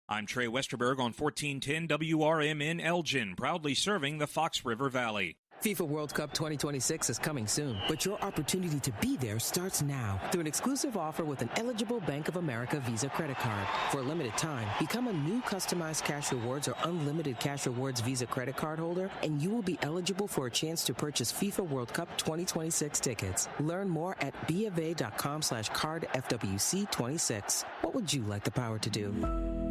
I'm Trey Westerberg on 1410 WRMN Elgin, proudly serving the Fox River Valley. FIFA World Cup 2026 is coming soon, but your opportunity to be there starts now through an exclusive offer with an eligible Bank of America Visa credit card. For a limited time, become a new customized Cash Rewards or unlimited Cash Rewards Visa credit card holder, and you will be eligible for a chance to purchase FIFA World Cup 2026 tickets. Learn more at BofA.com/cardFWC26. What would you like the power to do?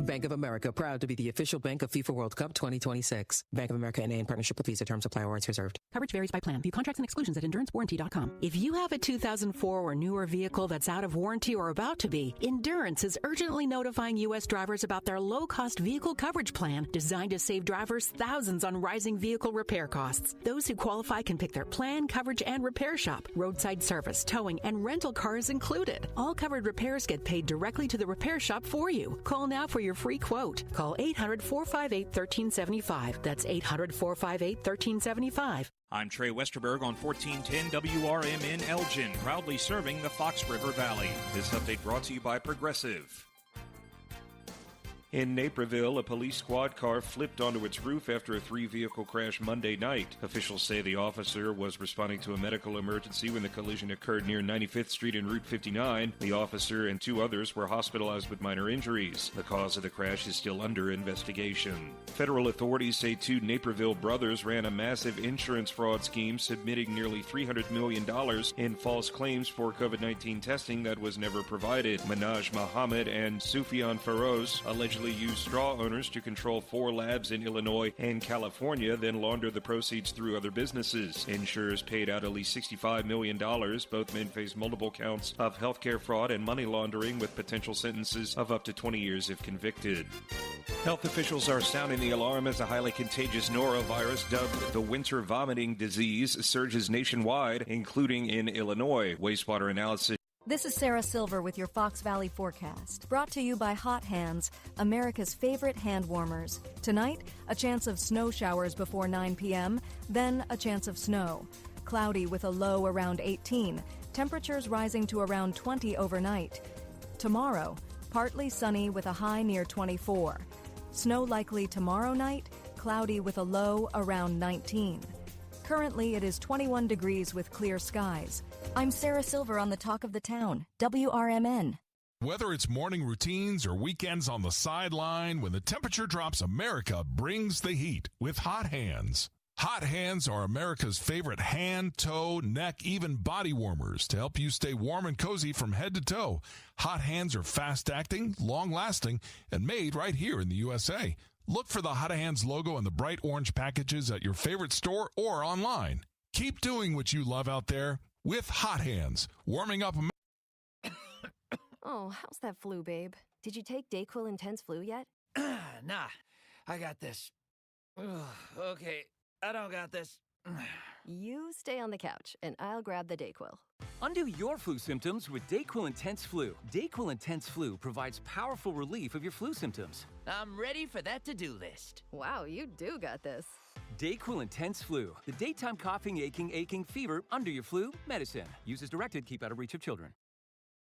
Bank of America, proud to be the official bank of FIFA World Cup 2026. Bank of America NA in partnership with Visa. Terms apply. Rights reserved. Coverage varies by plan. View contracts and exclusions at endurancewarranty.com. If you have a 2004 or newer vehicle that's out of warranty or about to be, Endurance is urgently notifying U.S. drivers about their low-cost vehicle coverage plan designed to save drivers thousands on rising vehicle repair costs. Those who qualify can pick their plan, coverage, and repair shop. Roadside service, towing, and rental cars included. All covered repairs get paid directly to the repair shop for you. Call now for your free quote. Call 800-458-1375. That's 800-458-1375. I'm Trey Westerberg on 1410 WRMN Elgin, proudly serving the Fox River Valley. This update brought to you by Progressive. In Naperville, a police squad car flipped onto its roof after a three-vehicle crash Monday night. Officials say the officer was responding to a medical emergency when the collision occurred near 95th Street and Route 59. The officer and two others were hospitalized with minor injuries. The cause of the crash is still under investigation. Federal authorities say two Naperville brothers ran a massive insurance fraud scheme, submitting nearly $300 million in false claims for COVID-19 testing that was never provided. Minaj Muhammad and Sufyan Feroz allegedly used straw owners to control 4 labs in Illinois and California, then launder the proceeds through other businesses. Insurers paid out at least $65 million. Both men face multiple counts of healthcare fraud and money laundering, with potential sentences of up to 20 years if convicted. Health officials are sounding the alarm as a highly contagious norovirus dubbed the winter vomiting disease surges nationwide, including in Illinois. Wastewater analysis. This is Sarah Silver with your Fox Valley forecast, brought to you by Hot Hands, America's favorite hand warmers. Tonight, a chance of snow showers before 9 p.m., then a chance of snow. Cloudy with a low around 18, temperatures rising to around 20 overnight. Tomorrow, partly sunny with a high near 24. Snow likely tomorrow night, cloudy with a low around 19. Currently, it is 21 degrees with clear skies. I'm Sarah Silver on the Talk of the Town, WRMN. Whether it's morning routines or weekends on the sideline, when the temperature drops, America brings the heat with Hot Hands. Hot Hands are America's favorite hand, toe, neck, even body warmers to help you stay warm and cozy from head to toe. Hot Hands are fast-acting, long-lasting, and made right here in the USA. Look for the Hot Hands logo in the bright orange packages at your favorite store or online. Keep doing what you love out there with Hot Hands, warming up. Oh, how's that flu, babe? Did you take DayQuil Intense Flu yet? Nah, I got this. Ugh, okay, I don't got this. You stay on the couch, and I'll grab the DayQuil. Undo your flu symptoms with DayQuil Intense Flu. DayQuil Intense Flu provides powerful relief of your flu symptoms. I'm ready for that to-do list. Wow, you do got this. DayQuil Intense Flu. The daytime coughing, aching, fever, under your flu, medicine. Use as directed, keep out of reach of children.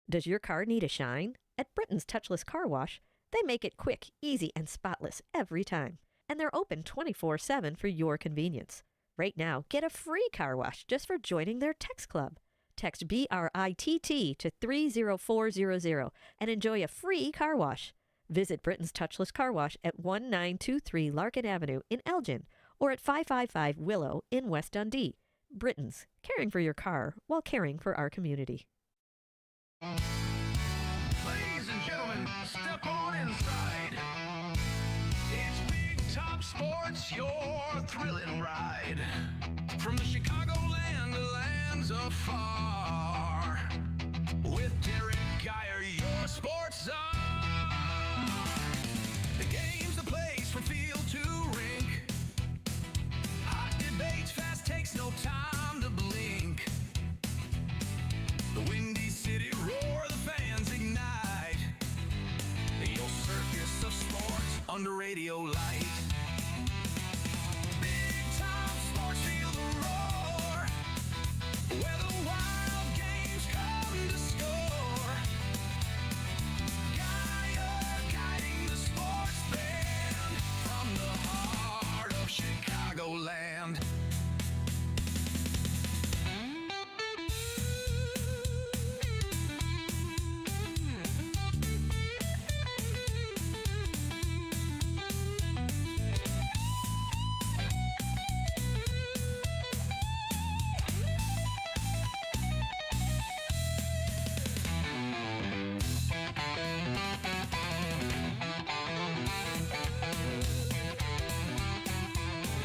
Does your car need a shine? At Britain's Touchless Car Wash, they make it quick, easy, and spotless every time. And they're open 24/7 for your convenience. Right now, get a free car wash just for joining their text club. Text BRITT to 30400 and enjoy a free car wash. Visit Britain's Touchless Car Wash at 1923 Larkin Avenue in Elgin or at 555 Willow in West Dundee. Britain's, caring for your car while caring for our community. Ladies and gentlemen, step on inside. It's Big Top Sports, your thrilling ride. From the Chicagoland to lands afar. With Derrick Geyer, your sports czar. The game's the place from field to rink. Hot debates, fast takes, no time to blink. The Windy City roar, the fans ignite. Your circus of sports under radio light. Big Time Sports, feel the roar. Where the wild games come to score. Geyer guiding the sports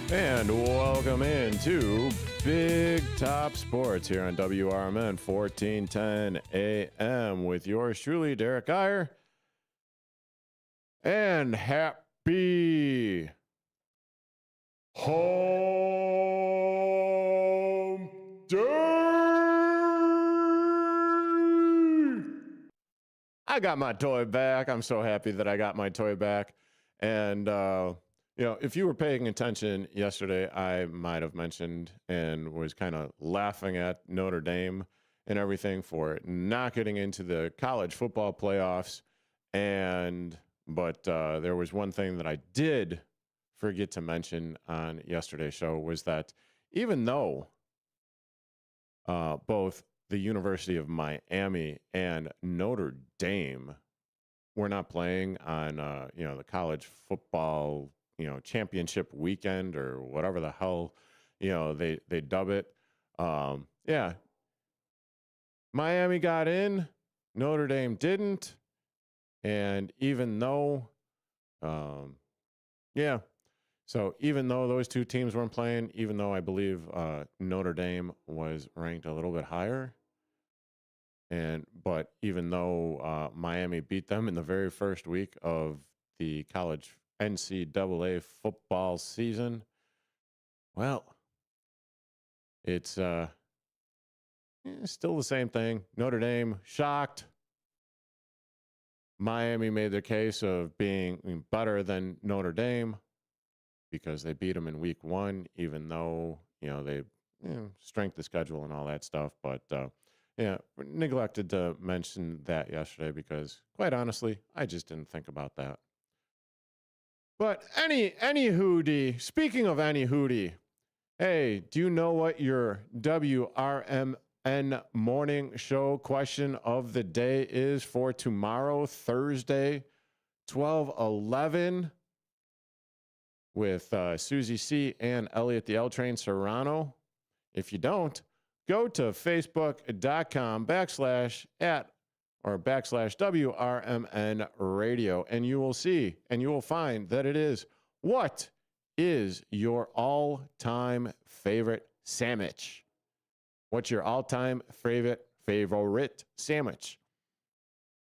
And welcome into Big Top Sports here on WRMN 1410 AM with yours truly, Derrick Geyer. And happy home day! I got my toy back. I'm so happy that I got my toy back. And, if you were paying attention yesterday, I might have mentioned and was kind of laughing at Notre Dame and everything for not getting into the college football playoffs. But there was one thing that I did forget to mention on yesterday's show was that even though both the University of Miami and Notre Dame were not playing on, the college football championship weekend or whatever the hell, they dub it. Miami got in, Notre Dame didn't. And even though, so even though those two teams weren't playing, even though I believe Notre Dame was ranked a little bit higher, but even though Miami beat them in the very first week of the college NCAA football season, well, it's still the same thing. Notre Dame shocked. Miami made their case of being better than Notre Dame because they beat them in week one, even though, they strength of schedule and all that stuff. But, neglected to mention that yesterday because, quite honestly, I just didn't think about that. But any hootie, speaking of any hootie, hey, do you know what your WRMN morning show question of the day is for tomorrow, Thursday, 12/11, with Susie C. and Elliot the L Train Serrano? If you don't, go to facebook.com/WRMN radio, and you will see and you will find that it is, what is your all-time favorite sandwich? What's your all-time favorite sandwich?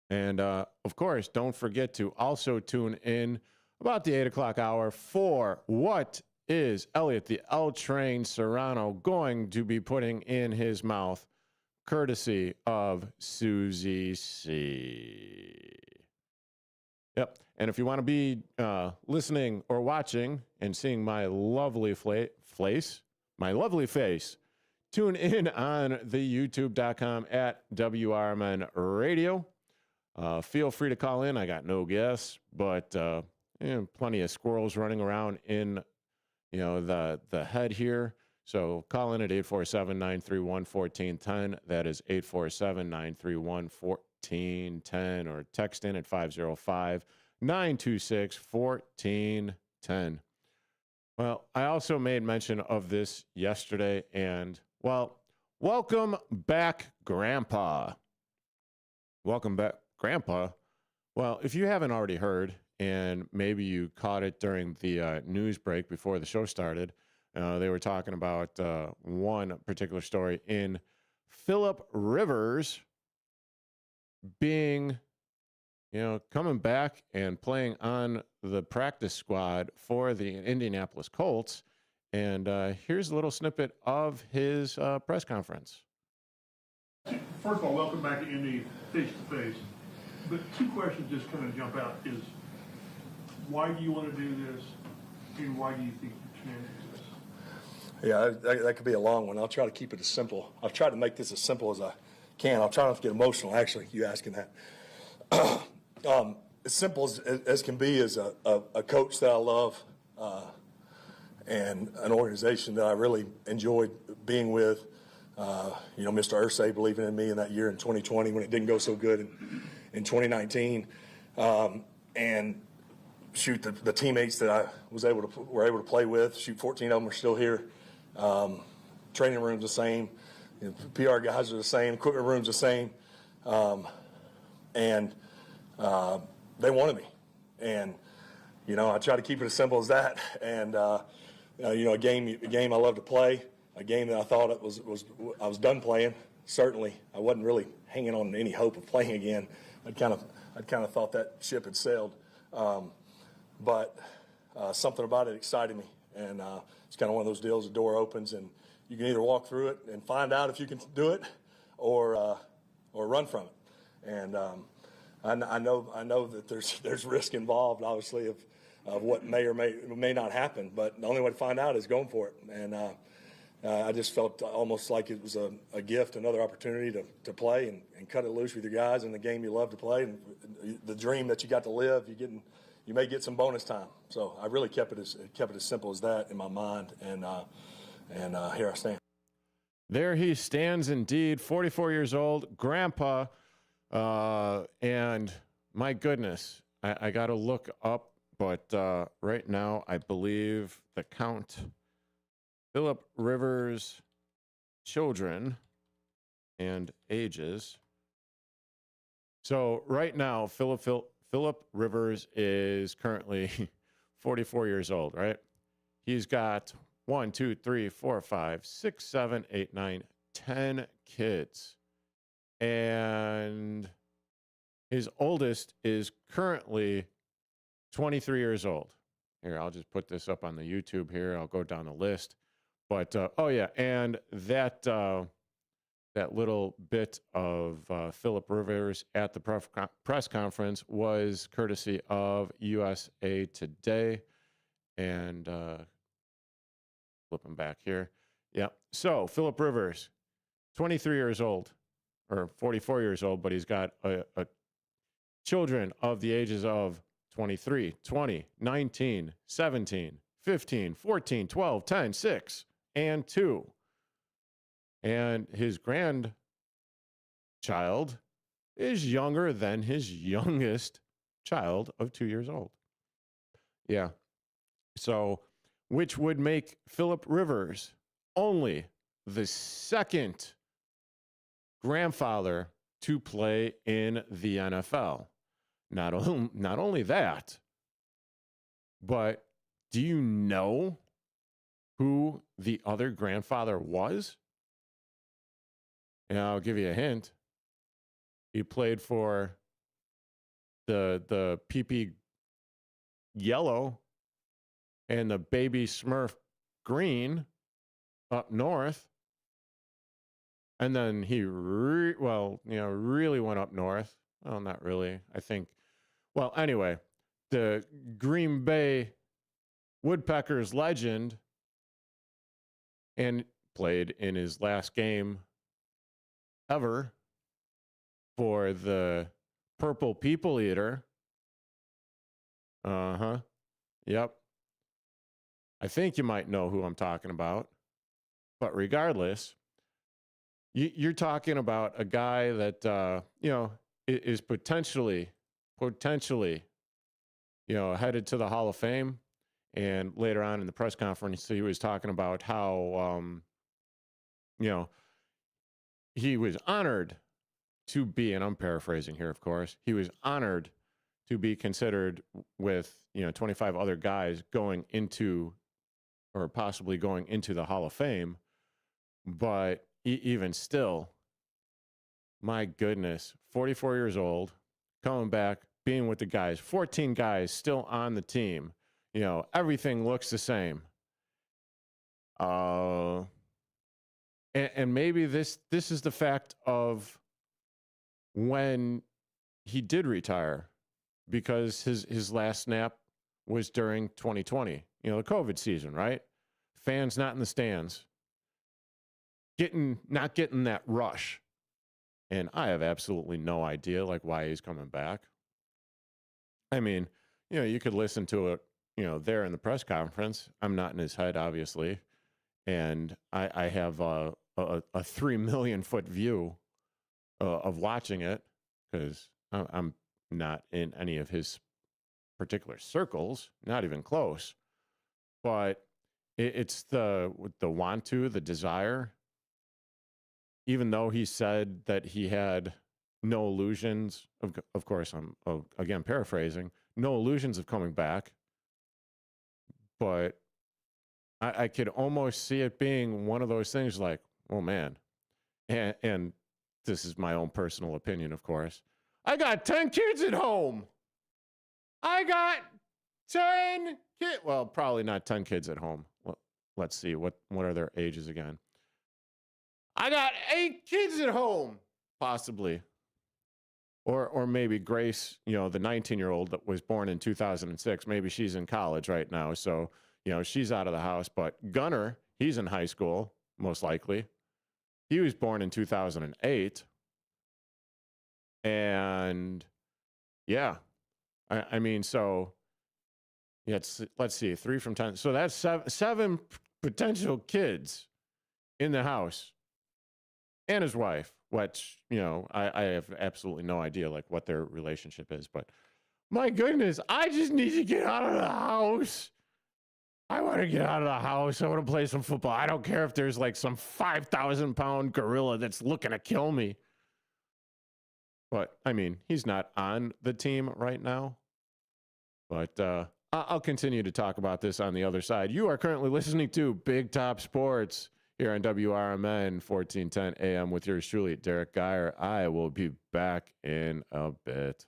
And, of course, don't forget to also tune in about the 8 o'clock hour for what is Elliot the L Train Serrano going to be putting in his mouth, courtesy of Susie C. Yep. And if you want to be listening or watching and seeing my lovely face, tune in on the youtube.com @WRMN radio. Feel free to call in. I got no guests, but plenty of squirrels running around in the head here. So call in at 847-931-1410. That is 847-931-1410, or text in at 505-926-1410. Well, I also made mention of this yesterday, and, well, welcome back, Grandpa. Welcome back, Grandpa. Well, if you haven't already heard, and maybe you caught it during the news break before the show started, they were talking about one particular story in Phillip Rivers being, coming back and playing on the practice squad for the Indianapolis Colts. And here's a little snippet of his press conference. First of all, welcome back to Indy face-to-face. But two questions just kind of jump out is, why do you want to do this, and why do you think you can do this? Yeah, that could be a long one. I'll try to keep it as simple. I've tried to make this as simple as I can. I'll try not to get emotional, actually, you asking that. As simple as can be is a coach that I love and an organization that I really enjoyed being with. Mr. Irsay believing in me in that year in 2020 when it didn't go so good in 2019. And shoot, the teammates that I were able to play with, 14 of them are still here. Training room's the same. PR guys are the same. Equipment room's the same. And they wanted me. And, I try to keep it as simple as that. And a game I love to play, a game that I thought I was done playing. Certainly, I wasn't really hanging on any hope of playing again. I'd kind of thought that ship had sailed, but something about it excited me, and it's kind of one of those deals. The door opens, and you can either walk through it and find out if you can do it, or run from it. And I know that there's risk involved, obviously, of what may or may not happen. But the only way to find out is going for it. And I just felt almost like it was a gift, another opportunity to play and cut it loose with your guys in the game you love to play, and the dream that you got to live. You may get some bonus time. So I really kept it as simple as that in my mind. And here I stand. There he stands indeed, 44 years old, grandpa. And my goodness, I got to look up, but right now I believe the count, Philip Rivers' children and ages. So right now, Philip Rivers is currently 44 years old, right? He's got 1, 2, 3, 4, 5, 6, 7, 8, 9, 10 kids. And his oldest is currently 23 years old. Here, I'll just put this up on the YouTube here. I'll go down the list. But, and that little bit of Philip Rivers at the press conference was courtesy of USA Today. And flipping back here. Yeah. So, Philip Rivers, 23 years old, or 44 years old, but he's got a children of the ages of 23, 20, 19, 17, 15, 14, 12, 10, 6, and 2. And his grandchild is younger than his youngest child of 2 years old. Yeah. So, which would make Philip Rivers only the second grandfather to play in the NFL. Not only that, but do you know who the other grandfather was? And I'll give you a hint. He played for the PP Yellow and the Baby Smurf Green up north. And then he really went up north. Well, not really. I think. Well, anyway, the Green Bay Woodpeckers legend, and played in his last game ever for the Purple People Eater. Yep. I think you might know who I'm talking about. But regardless, you're talking about a guy that, is potentially, headed to the Hall of Fame. And later on in the press conference, he was talking about how, he was honored to be, and I'm paraphrasing here, of course, he was honored to be considered with, 25 other guys going into, or possibly going into the Hall of Fame. But even still, my goodness, 44 years old, coming back, being with the guys, 14 guys still on the team. Everything looks the same. And maybe this is the fact of when he did retire, because his last snap was during 2020, the COVID season, right? Fans not in the stands, not getting that rush. And I have absolutely no idea why he's coming back. I mean, you could listen to it, there in the press conference. I'm not in his head, obviously. And I have a 3 million foot view of watching it, because I'm not in any of his particular circles, not even close. But it's the want to, the desire. Even though he said that he had no illusions, of course, I'm again paraphrasing, no illusions of coming back. But I could almost see it being one of those things like, oh man, and this is my own personal opinion, of course. I got 10 kids at home. I got 10 kids. Well, probably not 10 kids at home. Well, let's see. What are their ages again? I got 8 kids at home, possibly. Or maybe Grace, the 19-year-old that was born in 2006, maybe she's in college right now. So, she's out of the house. But Gunner, he's in high school, most likely. He was born in 2008. And yeah, I mean, so let's see, 3 from 10. So that's seven potential kids in the house and his wife, which, I have absolutely no idea like what their relationship is, but my goodness, I just need to get out of the house. I want to get out of the house. I want to play some football. I don't care if there's like some 5,000-pound gorilla that's looking to kill me. But, I mean, he's not on the team right now. But I'll continue to talk about this on the other side. You are currently listening to Big Top Sports here on WRMN 1410 AM with yours truly, Derrick Geyer. I will be back in a bit.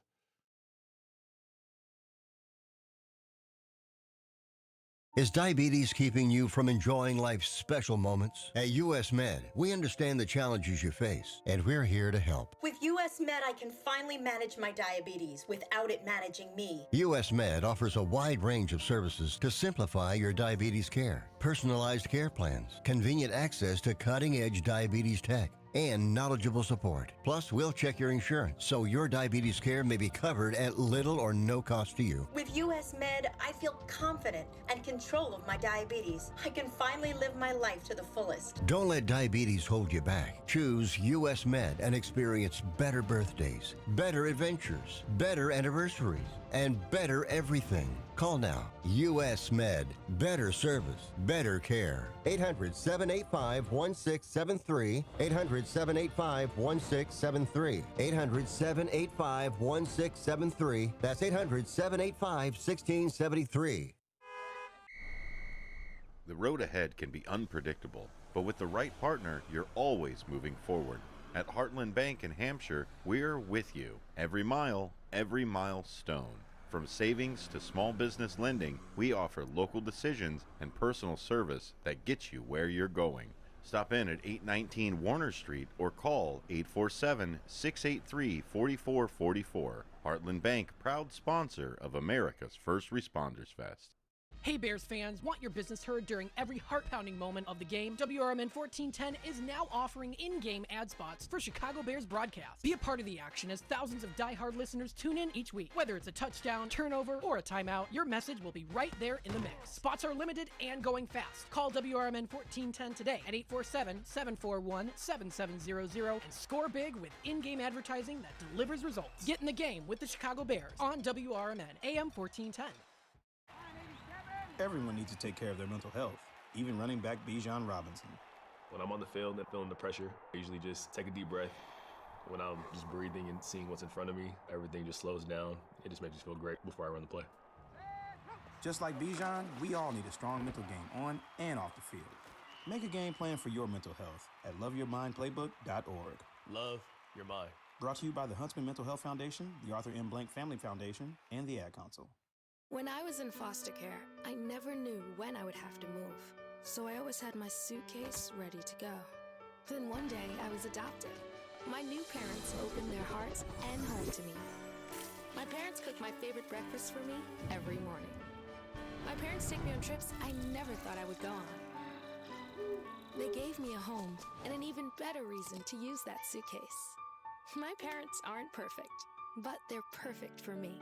Is diabetes keeping you from enjoying life's special moments? At US Med, we understand the challenges you face, and we're here to help. With US Med, I can finally manage my diabetes without it managing me. US Med offers a wide range of services to simplify your diabetes care. Personalized care plans, convenient access to cutting-edge diabetes tech, and knowledgeable support. Plus, we'll check your insurance so your diabetes care may be covered at little or no cost to you. With US Med, I feel confident and control of my diabetes. I can finally live my life to the fullest. Don't let diabetes hold you back. Choose US Med and experience better birthdays, better adventures, better anniversaries, and better everything. Call now. US Med. Better service. Better care. 800-785-1673. 800-785-1673. 800-785-1673. That's 800-785-1673. The road ahead can be unpredictable, but with the right partner, you're always moving forward. At Heartland Bank in Hampshire, we're with you. Every milestone. From savings to small business lending, we offer local decisions and personal service that gets you where you're going. Stop in at 819 Warner Street or call 847-683-4444. Heartland Bank, proud sponsor of America's First Responders Fest. Hey Bears fans, want your business heard during every heart-pounding moment of the game? WRMN 1410 is now offering in-game ad spots for Chicago Bears broadcasts. Be a part of the action as thousands of die-hard listeners tune in each week. Whether it's a touchdown, turnover, or a timeout, your message will be right there in the mix. Spots are limited and going fast. Call WRMN 1410 today at 847-741-7700 and score big with in-game advertising that delivers results. Get in the game with the Chicago Bears on WRMN AM 1410. Everyone needs to take care of their mental health, even running back Bijan Robinson. When I'm on the field and feeling the pressure, I usually just take a deep breath. When I'm just breathing and seeing what's in front of me, everything just slows down. It just makes me feel great before I run the play. Just like Bijan, we all need a strong mental game on and off the field. Make a game plan for your mental health at loveyourmindplaybook.org. Love your mind. Brought to you by the Huntsman Mental Health Foundation, the Arthur M. Blank Family Foundation, and the Ad Council. When I was in foster care, I never knew when I would have to move, so I always had my suitcase ready to go. Then one day, I was adopted. My new parents opened their hearts and home to me. My parents cook my favorite breakfast for me every morning. My parents take me on trips I never thought I would go on. They gave me a home and an even better reason to use that suitcase. My parents aren't perfect, but they're perfect for me.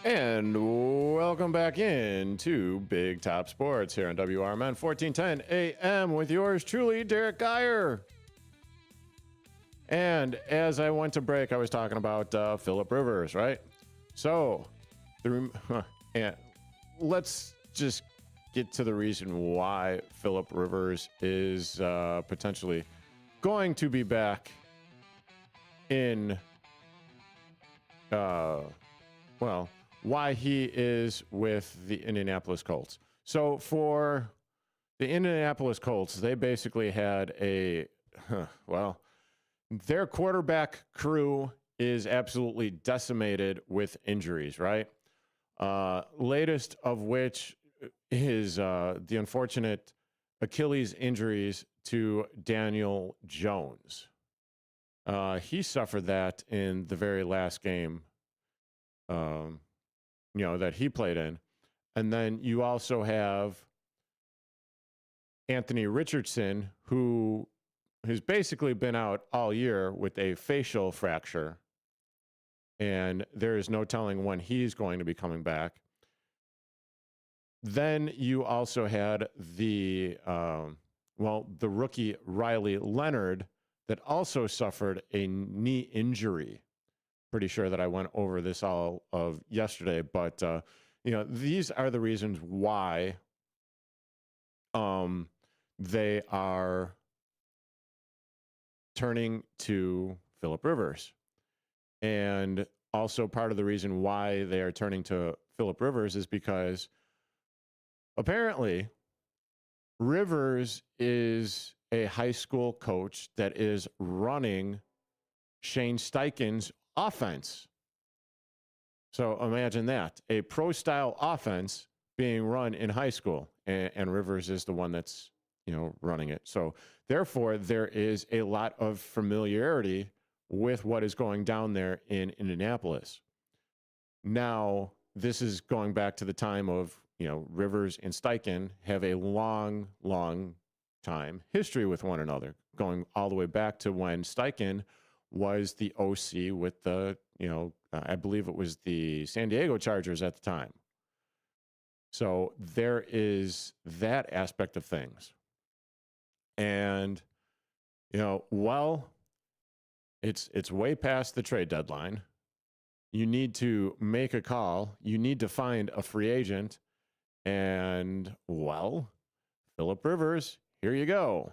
And welcome back in to Big Top Sports here on WRMN 1410 AM with yours truly, Derrick Geyer. And as I went to break, I was talking about Philip Rivers, right? So, and let's just get to the reason why Philip Rivers is potentially going to be back in, why he is with the Indianapolis Colts. So for the Indianapolis Colts, they basically had their quarterback crew is absolutely decimated with injuries, right? Latest of which is the unfortunate Achilles injuries to Daniel Jones. He suffered that in the very last game, that he played in. And then you also have Anthony Richardson, who has basically been out all year with a facial fracture. And there is no telling when he's going to be coming back. Then you also had the rookie Riley Leonard that also suffered a knee injury. Pretty sure that I went over this all of yesterday, but these are the reasons why they are turning to Philip Rivers. And also part of the reason why they are turning to Philip Rivers is because apparently Rivers is a high school coach that is running Shane Steichen's offense. So imagine that, a pro-style offense being run in high school, and Rivers is the one that's, running it. So therefore, there is a lot of familiarity with what is going down there in Indianapolis. Now, this is going back to the time of, Rivers and Steichen have a long, long time history with one another, going all the way back to when Steichen was the OC with the, I believe it was the San Diego Chargers at the time. So there is that aspect of things. And, it's way past the trade deadline. You need to make a call. You need to find a free agent. And, Philip Rivers, here you go.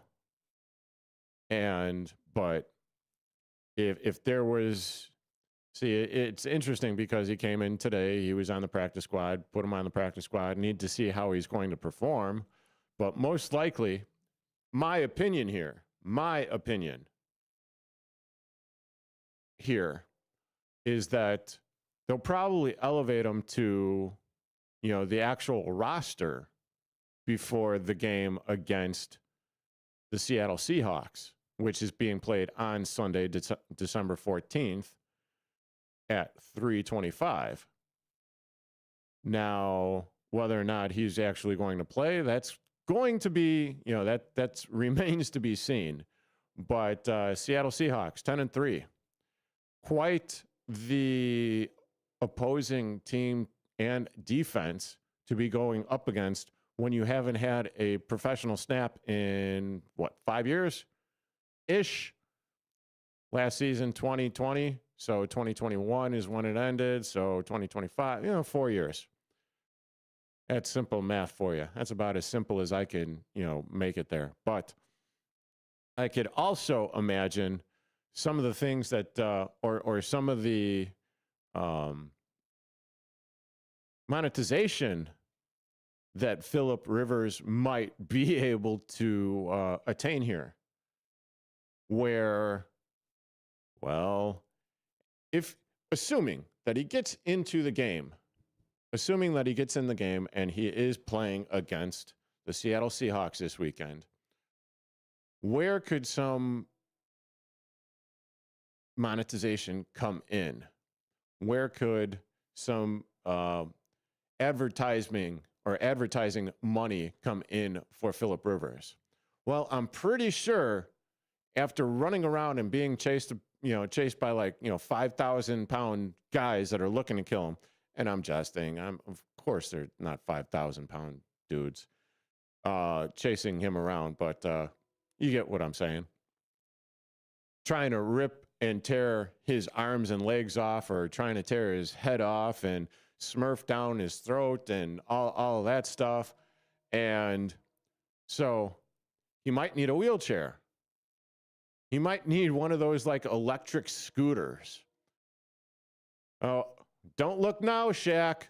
But if there was, it's interesting because he came in today. He was on the practice squad, put him on the practice squad. Need to see how he's going to perform. But most likely, my opinion here is that they'll probably elevate him to, the actual roster before the game against the Seattle Seahawks, which is being played on Sunday, December 14th at 3:25. Now, whether or not he's actually going to play, that's going to be, that remains to be seen. But Seattle Seahawks, 10-3. Quite the opposing team and defense to be going up against when you haven't had a professional snap in, 5 years-ish? Last season, 2020. So 2021 is when it ended. So 2025, 4 years. That's simple math for you. That's about as simple as I can, make it there. But I could also imagine some of the things that, or some of the monetization that Philip Rivers might be able to attain here. Where, if assuming that he gets into the game, and he is playing against the Seattle Seahawks this weekend, where could some monetization come in? Where could some advertising money come in for Philip Rivers? Well, I'm pretty sure after running around and being chased by 5,000-pound guys that are looking to kill him, and I'm jesting. Of course, they're not 5,000-pound dudes chasing him around, but you get what I'm saying. Trying to rip and tear his arms and legs off, or trying to tear his head off and smurf down his throat and all of that stuff. And so he might need a wheelchair. He might need one of those like electric scooters. Oh, don't look now, Shaq.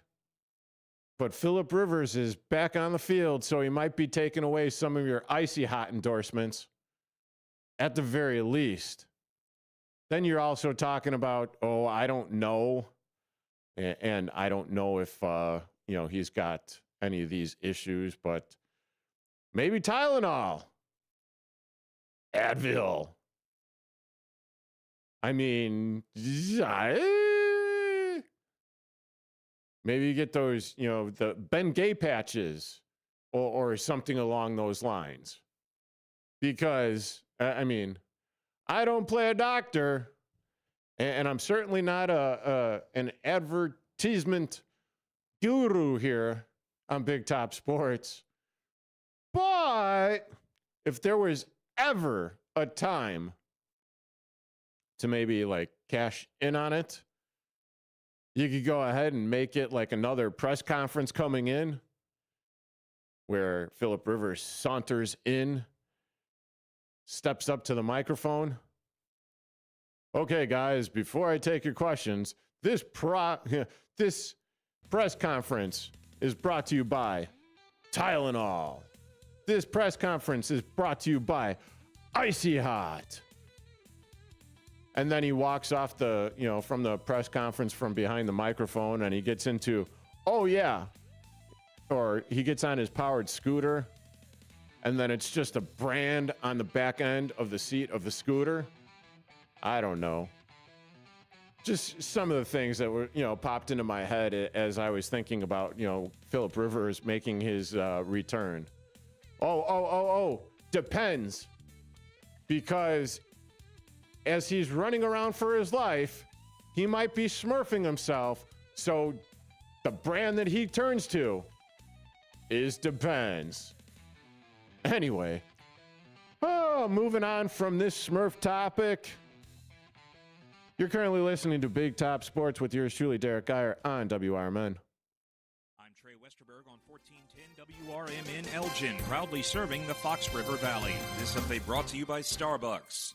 But Phillip Rivers is back on the field, so he might be taking away some of your icy hot endorsements at the very least. Then you're also talking about, oh, I don't know. And I don't know if, he's got any of these issues, but maybe Tylenol, Advil. I mean, maybe you get those, the Ben Gay patches or something along those lines. Because, I don't play a doctor, and I'm certainly not an advertisement guru here on Big Top Sports. But if there was ever a time to maybe like cash in on it, you could go ahead and make it like another press conference coming in where Phillip Rivers saunters in, steps up to the microphone. Okay, guys, before I take your questions, this press conference is brought to you by Tylenol. This press conference is brought to you by Icy Hot. And then he walks off from the press conference from behind the microphone, and he gets into, oh yeah, or he gets on his powered scooter, and then it's just a brand on the back end of the seat of the scooter. I don't know. Just some of the things that were, popped into my head as I was thinking about, Phillip Rivers making his return. Depends. Because as he's running around for his life, he might be smurfing himself. So the brand that he turns to is Depends. Anyway, moving on from this Smurf topic. You're currently listening to Big Top Sports with yours truly, Derrick Geyer, on WRMN. I'm Trey Westerberg on 1410 WRMN Elgin, proudly serving the Fox River Valley. This update brought to you by Starbucks.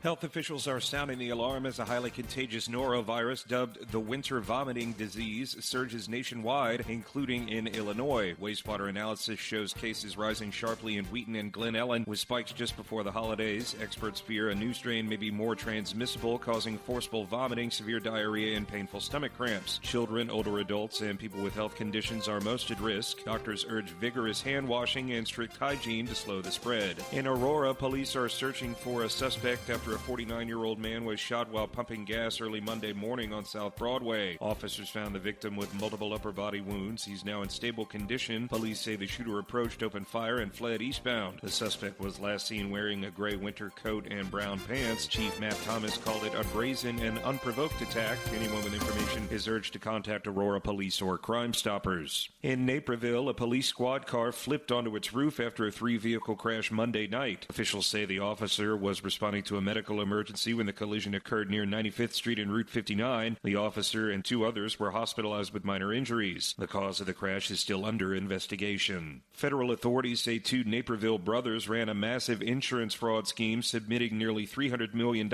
Health officials are sounding the alarm as a highly contagious norovirus dubbed the winter vomiting disease surges nationwide, including in Illinois. Wastewater analysis shows cases rising sharply in Wheaton and Glen Ellen, with spikes just before the holidays. Experts fear a new strain may be more transmissible, causing forceful vomiting, severe diarrhea, and painful stomach cramps. Children, older adults, and people with health conditions are most at risk. Doctors urge vigorous hand washing and strict hygiene to slow the spread. In Aurora, police are searching for a suspect after a 49-year-old man was shot while pumping gas early Monday morning on South Broadway. Officers found the victim with multiple upper body wounds. He's now in stable condition. Police say the shooter approached, opened fire, and fled eastbound. The suspect was last seen wearing a gray winter coat and brown pants. Chief Matt Thomas called it a brazen and unprovoked attack. Anyone with information is urged to contact Aurora Police or Crime Stoppers. In Naperville, a police squad car flipped onto its roof after a 3-vehicle crash Monday night. Officials say the officer was responding to a medical emergency when the collision occurred near 95th Street and Route 59. The officer and 2 others were hospitalized with minor injuries. The cause of the crash is still under investigation. Federal authorities say 2 Naperville brothers ran a massive insurance fraud scheme, submitting nearly $300 million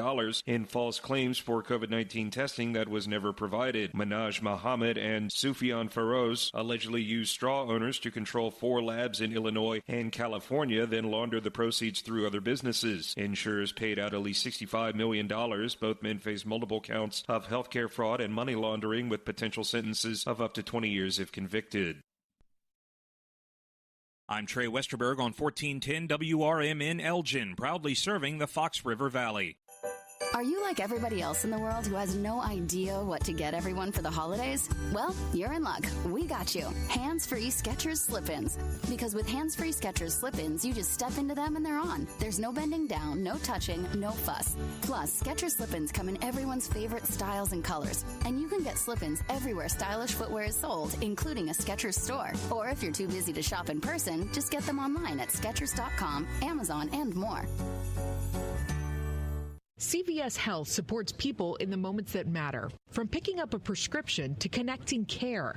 in false claims for COVID-19 testing that was never provided. Manaj Muhammad and Sufyan Feroz allegedly used straw owners to control 4 labs in Illinois and California, then laundered the proceeds through other businesses. Insurers paid out at least $65 million. Both men face multiple counts of healthcare fraud and money laundering, with potential sentences of up to 20 years if convicted. I'm Trey Westerberg on 1410 WRMN Elgin, proudly serving the Fox River Valley. Are you like everybody else in the world who has no idea what to get everyone for the holidays? Well, you're in luck. We got you. Hands-free Skechers slip-ins. Because with hands-free Skechers slip-ins, you just step into them and they're on. There's no bending down, no touching, no fuss. Plus, Skechers slip-ins come in everyone's favorite styles and colors. And you can get slip-ins everywhere stylish footwear is sold, including a Skechers store. Or if you're too busy to shop in person, just get them online at Skechers.com, Amazon, and more. CVS Health supports people in the moments that matter, from picking up a prescription to connecting care.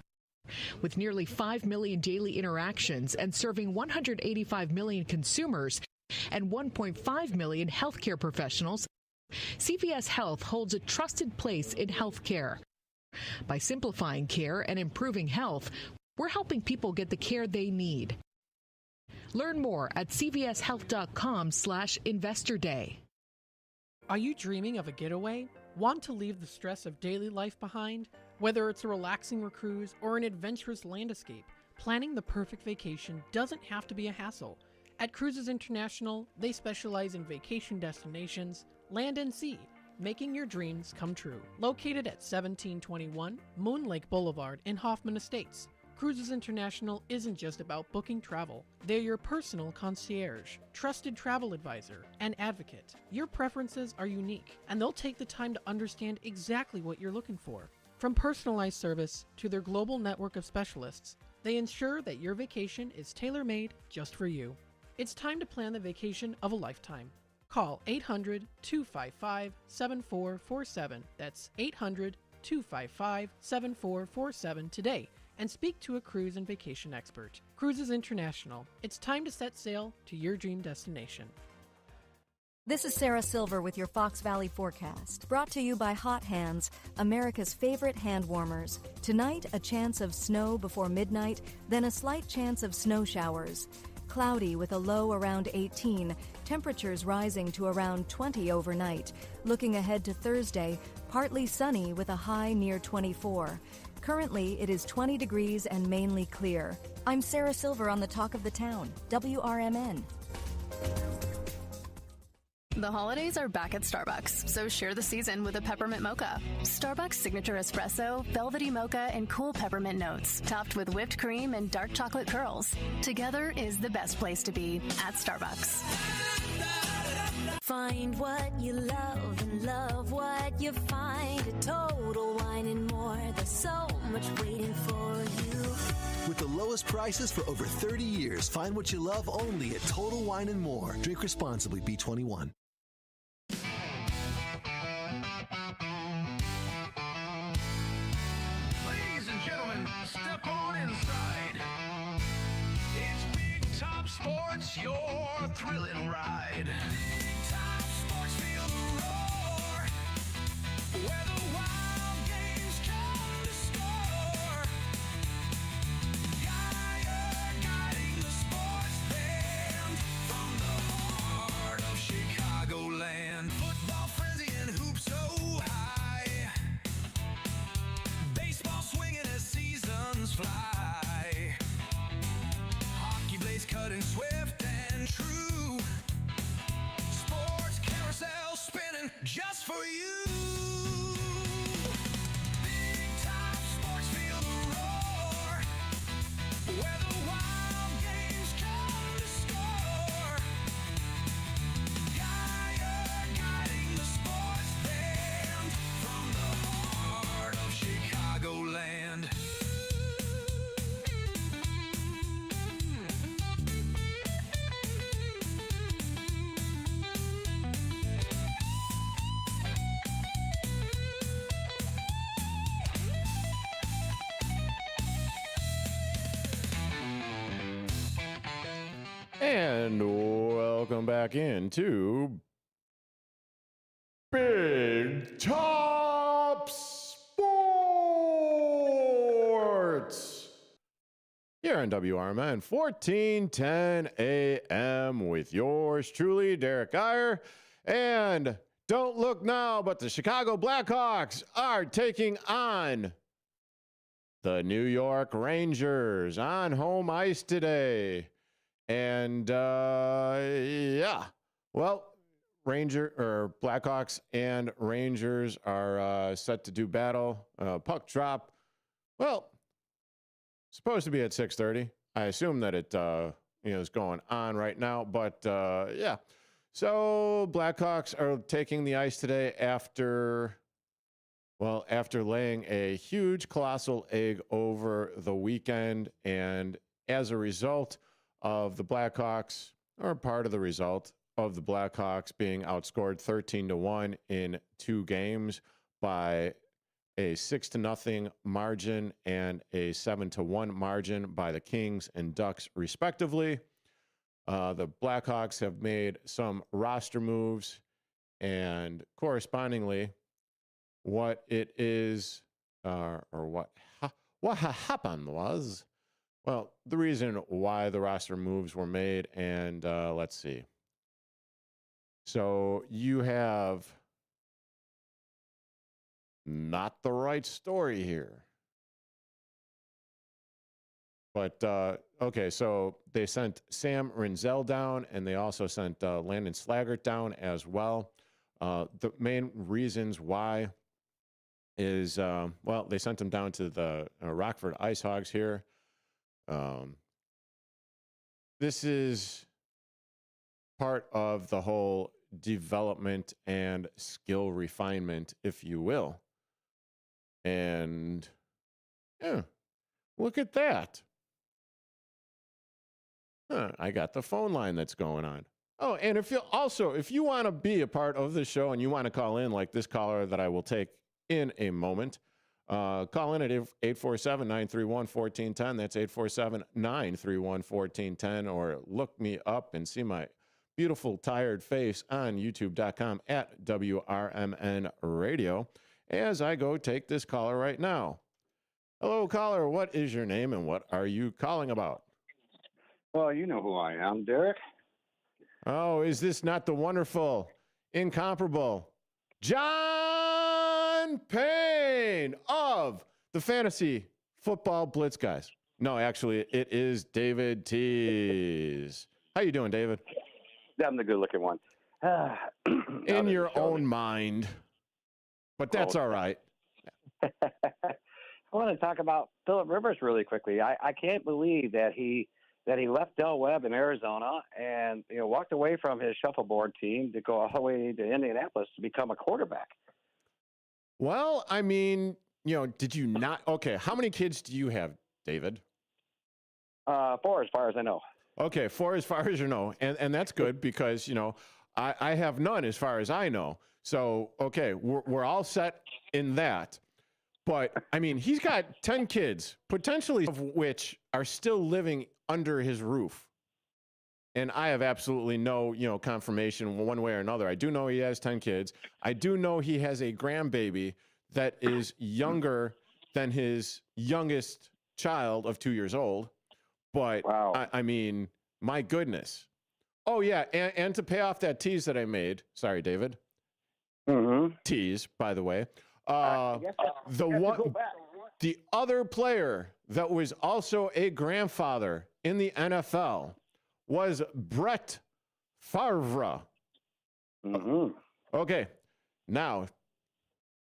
With nearly 5 million daily interactions and serving 185 million consumers and 1.5 million healthcare professionals, CVS Health holds a trusted place in healthcare. By simplifying care and improving health, we're helping people get the care they need. Learn more at cvshealth.com/investor day. Are you dreaming of a getaway? Want to leave the stress of daily life behind? Whether it's a relaxing cruise or an adventurous land escape, planning the perfect vacation doesn't have to be a hassle. At Cruises International, they specialize in vacation destinations, land and sea, making your dreams come true. Located at 1721 Moon Lake Boulevard in Hoffman Estates, Cruises International isn't just about booking travel. They're your personal concierge, trusted travel advisor, and advocate. Your preferences are unique, and they'll take the time to understand exactly what you're looking for. From personalized service to their global network of specialists, they ensure that your vacation is tailor-made just for you. It's time to plan the vacation of a lifetime. Call 800-255-7447. That's 800-255-7447 today. And speak to a cruise and vacation expert. Cruises International. It's time to set sail to your dream destination. This is Sarah Silver with your Fox Valley forecast, brought to you by Hot Hands, America's favorite hand warmers. Tonight, a chance of snow before midnight, then a slight chance of snow showers. Cloudy with a low around 18, temperatures rising to around 20 overnight. Looking ahead to Thursday, partly sunny with a high near 24. Currently, it is 20 degrees and mainly clear. I'm Sarah Silver on the Talk of the Town, WRMN. The holidays are back at Starbucks, so share the season with a peppermint mocha. Starbucks signature espresso, velvety mocha, and cool peppermint notes, topped with whipped cream and dark chocolate curls. Together is the best place to be at Starbucks. Find what you love and love what you find. A Total Wine and More. There's so much waiting for you. With the lowest prices for over 30 years, find what you love only at Total Wine and More. Drink responsibly. B21. Ladies and gentlemen, step on inside. It's Big Top Sports, your thrilling ride. Big Top Sports, feel the roar. Where the wild games come to score. Geyer guiding the sports band from the heart of Chicagoland. Football frenzy and hoops so high. Baseball swinging as seasons fly. Hockey blades cutting swift and true. Sports carousel spinning just for you. Big Top Sports, feel the roar. Where the wild games come to score. Geyer guiding the sports band from the heart of Chicagoland. And welcome back into Big Top Sports here on WRMN 1410 AM with yours truly, Derrick Geyer. And don't look now, but the Chicago Blackhawks are taking on the New York Rangers on home ice today. And, yeah, well, Blackhawks and Rangers are set to do battle. Puck drop. Well, supposed to be at 6:30. I assume that it is going on right now, but yeah. So Blackhawks are taking the ice today after laying a huge, colossal egg over the weekend, and as a result of the Blackhawks, or part of the result of the Blackhawks being outscored 13-1 in 2 games by a 6-0 margin and a 7-1 margin by the Kings and Ducks, respectively. The Blackhawks have made some roster moves, and correspondingly, what it is, or what happened was, well, the reason why the roster moves were made, and let's see. So you have not the right story here. But, okay, so they sent Sam Rinzel down, and they also sent Landon Slaggert down as well. The main reasons why is, they sent him down to the Rockford Ice Hogs here. This is part of the whole development and skill refinement, if you will. And, yeah, look at that. I got the phone line that's going on. Oh, and if you want to be a part of the show and you want to call in like this caller that I will take in a moment, call in at 847-931-1410. That's 847-931-1410. Or look me up and see my beautiful tired face on youtube.com at WRMN Radio as I go take this caller right now. Hello, caller. What is your name and what are you calling about? Well, you know who I am, Derrick. Oh, is this not the wonderful, incomparable John Payne of the Fantasy Football Blitz guys? No, actually, it is David Tees. How you doing, David? I'm the good-looking one. In your own mind, but that's all right. I want to talk about Phillip Rivers really quickly. I can't believe that he left Del Webb in Arizona and walked away from his shuffleboard team to go all the way to Indianapolis to become a quarterback. Well, I mean, did you not? Okay, how many kids do you have, David? 4, as far as I know. Okay, 4 as far as you know, and that's good because I have none as far as I know. So okay, we're all set in that. But I mean, he's got 10 kids, potentially of which are still living under his roof. And I have absolutely no, confirmation one way or another. I do know he has 10 kids. I do know he has a grandbaby that is younger than his youngest child of 2 years old. But wow. I mean, my goodness. Oh yeah, and to pay off that tease that I made. Sorry, David. Mm-hmm. Tease, by the way. The other player that was also a grandfather in the NFL was Brett Favre. Mm-hmm. Okay, now,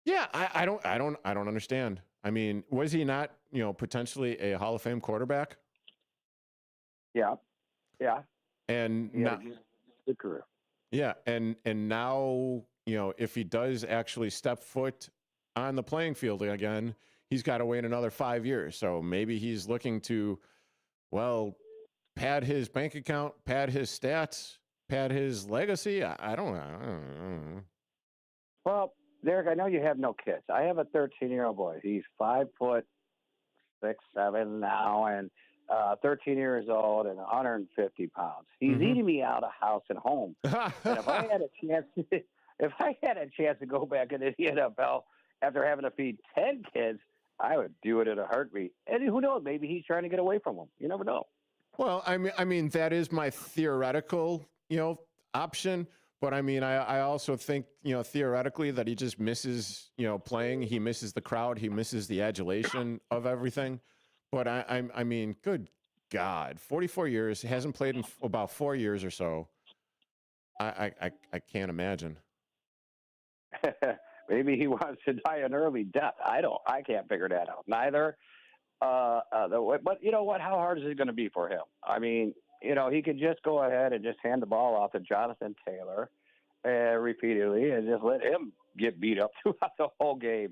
yeah, I don't understand. I mean, was he not, potentially a Hall of Fame quarterback? Yeah. And yeah, good career. Yeah, and now, if he does actually step foot on the playing field again, he's got to wait another 5 years. So maybe he's looking to, pad his bank account, pad his stats, pad his legacy. I don't know. Well, Derrick, I know you have no kids. I have a 13-year-old boy. He's 5'6", 7 now, and 13 years old and 150 pounds. He's eating me out of house and home. And if I had a chance to go back into the NFL after having to feed 10 kids, I would do it in a heartbeat. And who knows? Maybe he's trying to get away from them. You never know. Well, I mean that is my theoretical, option. But I mean, I also think, theoretically that he just misses, playing. He misses the crowd. He misses the adulation of everything. But I mean, good God, 44 years, hasn't played in about 4 years or so. I can't imagine. Maybe he wants to die an early death. I can't figure that out. Neither. But you know what? How hard is it going to be for him? I mean, he could just go ahead and just hand the ball off to Jonathan Taylor repeatedly and just let him get beat up throughout the whole game.